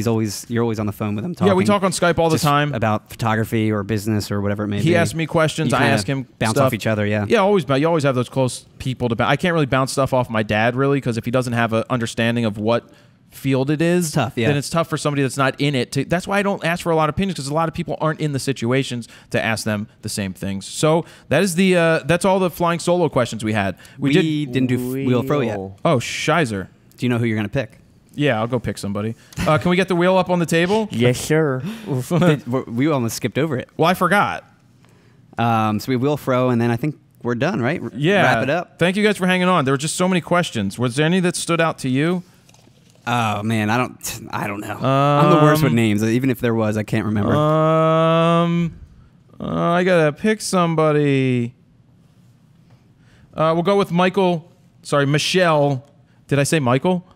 You're always on the phone with him talking. Yeah, we talk on Skype all the just time. about photography or business or whatever it may be. He asks me questions. You I kinda ask him bounce stuff. off each other. Yeah. Yeah, always. You always have those close people to bounce. I can't really bounce stuff off my dad, really, because if he doesn't have an understanding of what field it is, Tough, yeah. then it's tough for somebody that's not in it. That's why I don't ask for a lot of opinions, because a lot of people aren't in the situations to ask them the same things. So that is that's all the flying solo questions we had. We didn't do wheel throw yet. Oh, shizer. Do you know who you're gonna pick? Yeah, I'll go pick somebody. Can we get the wheel up on the table? Yes, sir. We almost skipped over it. Well, I forgot. So we wheel throw, and then I think we're done, right? Yeah. Wrap it up. Thank you guys for hanging on. There were just so many questions. Was there any that stood out to you? Oh man, I don't know. I'm the worst with names. Even if there was, I can't remember. I gotta pick somebody. We'll go with Michael. Sorry, Michelle. Did I say Michael?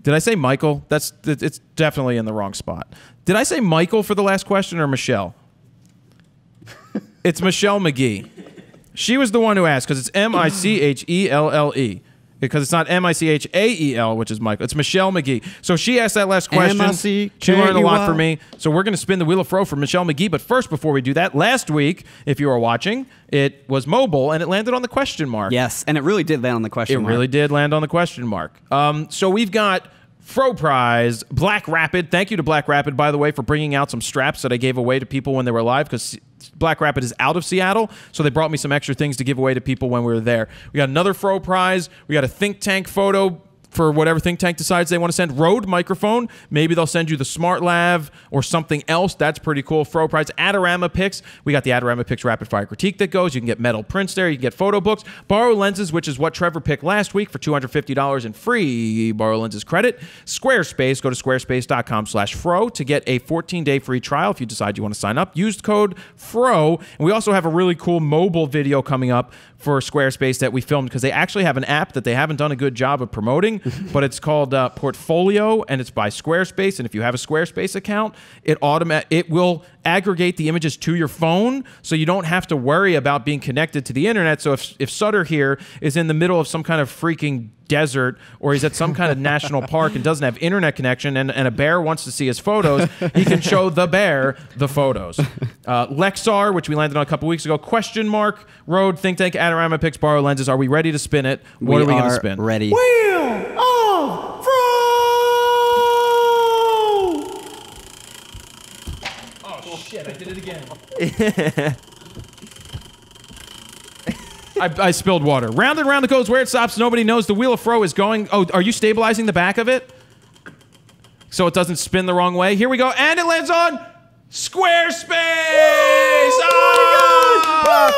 Did I say Michael? It's definitely in the wrong spot. Did I say Michael for the last question, or Michelle? It's Michelle McGee. She was the one who asked, because it's Michelle. Because it's not Michael, which is Michael. It's Michelle McGee. So she asked that last question. She learned a lot from me. So we're going to spin the wheel of fro for Michelle McGee. But first, before we do that, last week, if you were watching, it was mobile, and it landed on the question mark. Yes, and it really did land on the question mark. It really did land on the question mark. So we've got Fro Prize, Black Rapid. Thank you to Black Rapid, by the way, for bringing out some straps that I gave away to people when they were live, because Black Rapid is out of Seattle, so they brought me some extra things to give away to people when we were there. We got another Fro Prize. We got a Think Tank photo for whatever think tank decides they want to send. Rode microphone. Maybe they'll send you the Smart Lav or something else. That's pretty cool. Fro Prize. Adorama Picks. We got the Adorama Picks Rapid Fire Critique that goes. You can get metal prints there. You can get photo books. Borrow lenses, which is what Trevor picked last week for $250 in free Borrow lenses credit. Squarespace. Go to squarespace.com/fro to get a 14-day free trial if you decide you want to sign up. Use code FRO. And we also have a really cool mobile video coming up for Squarespace that we filmed because they actually have an app that they haven't done a good job of promoting, but it's called Portfolio, and it's by Squarespace. And if you have a Squarespace account, it will aggregate the images to your phone, so you don't have to worry about being connected to the internet. So if Sutter here is in the middle of some kind of freaking desert, or he's at some kind of national park and doesn't have internet connection, and a bear wants to see his photos, he can show the bear the photos. Lexar, which we landed on a couple weeks ago, question mark, Rode, Think Tank, Adorama Picks, Borrow lenses. Are we ready to spin it? What are we going to spin? Ready. Wheel of Fro! Oh shit, I did it again. I spilled water. Round and round it goes. Where it stops, nobody knows. The Wheel of Fro is going. Oh, are you stabilizing the back of it so it doesn't spin the wrong way? Here we go, and it lands on Squarespace. Oh my God!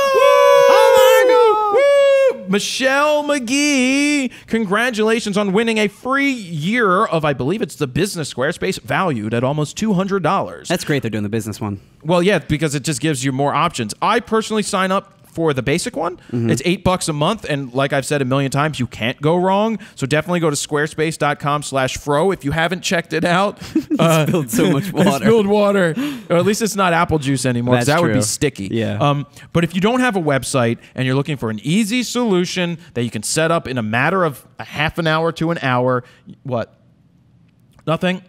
Woo! Michelle McGee, congratulations on winning a free year of, I believe it's the business Squarespace, valued at almost $200. That's great they're doing the business one. Well, yeah, because it just gives you more options. I personally sign up for the basic one. It's $8 a month, and like I've said a million times, you can't go wrong. So definitely go to squarespace.com/fro if you haven't checked it out. Spilled so much water. I spilled water. Or at least it's not apple juice anymore, because that would be sticky. Yeah. But if you don't have a website and you're looking for an easy solution that you can set up in a matter of a half an hour to an hour, what? Nothing?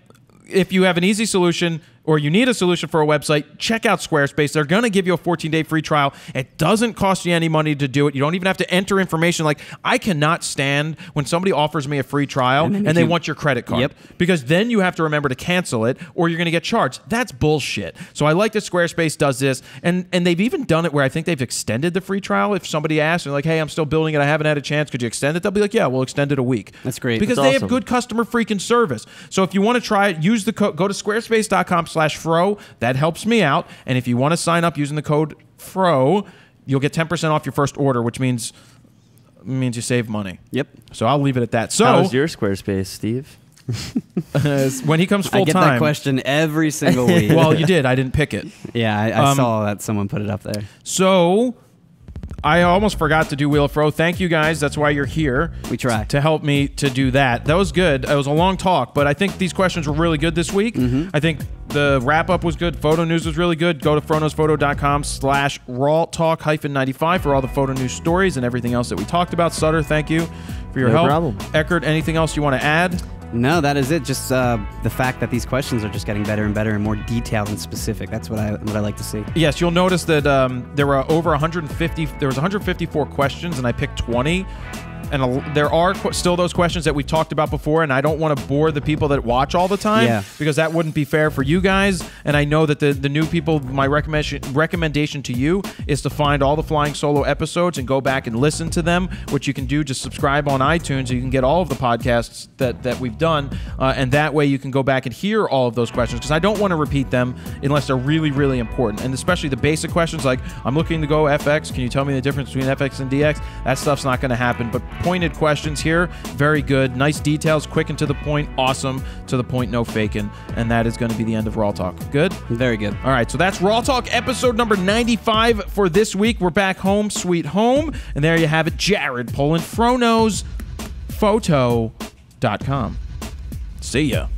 If you have an easy solution, or you need a solution for a website, check out Squarespace. They're going to give you a 14-day free trial. It doesn't cost you any money to do it. You don't even have to enter information. Like, I cannot stand when somebody offers me a free trial and they want your credit card. Yep. Because then you have to remember to cancel it, or you're going to get charged. That's bullshit. So I like that Squarespace does this. And they've even done it where I think they've extended the free trial. If somebody asks, they're like, hey, I'm still building it. I haven't had a chance. Could you extend it? They'll be like, yeah, we'll extend it a week. That's great. Because That's they awesome. have good customer freaking service. So if you want to try it, use the code. Go to squarespace.com/fro. That helps me out. And if you want to sign up using the code FRO, you'll get 10% off your first order, which means you save money. Yep. So I'll leave it at that. So How's your Squarespace, Steve? when he comes full I get time. that question every single week. Well, you did. I didn't pick it. Yeah, I saw that someone put it up there. So I almost forgot to do Wheel of Fro. Thank you guys. That's why you're here. We try. To help me to do that. That was good. It was a long talk, but I think these questions were really good this week. I think the wrap-up was good. Photo news was really good. Go to fronosphoto.com/RAWtalk-95 for all the photo news stories and everything else that we talked about. Sutter, thank you for your help. No problem. Eckert, anything else you want to add? No, that is it. Just the fact that these questions are just getting better and better and more detailed and specific. That's what I like to see. Yes, you'll notice that there were over 150. There was 154 questions, and I picked 20. And there are still those questions that we talked about before, and I don't want to bore the people that watch all the time because that wouldn't be fair for you guys. And I know that the new people, my recommendation to you is to find all the Flying Solo episodes and go back and listen to them, which you can do. Just subscribe on iTunes, so you can get all of the podcasts that we've done, and that way you can go back and hear all of those questions, because I don't want to repeat them unless they're really, really important. And especially the basic questions like, I'm looking to go FX. Can you tell me the difference between FX and DX? That stuff's not going to happen. But pointed questions here, very good. Nice details, quick and to the point, awesome. To the point, no faking. And that is going to be the end of Raw Talk. Good? Very good. All right, so that's Raw Talk episode number 95 for this week. We're back home, sweet home. And there you have it, Jared, Polin, Fronosphoto.com. See ya.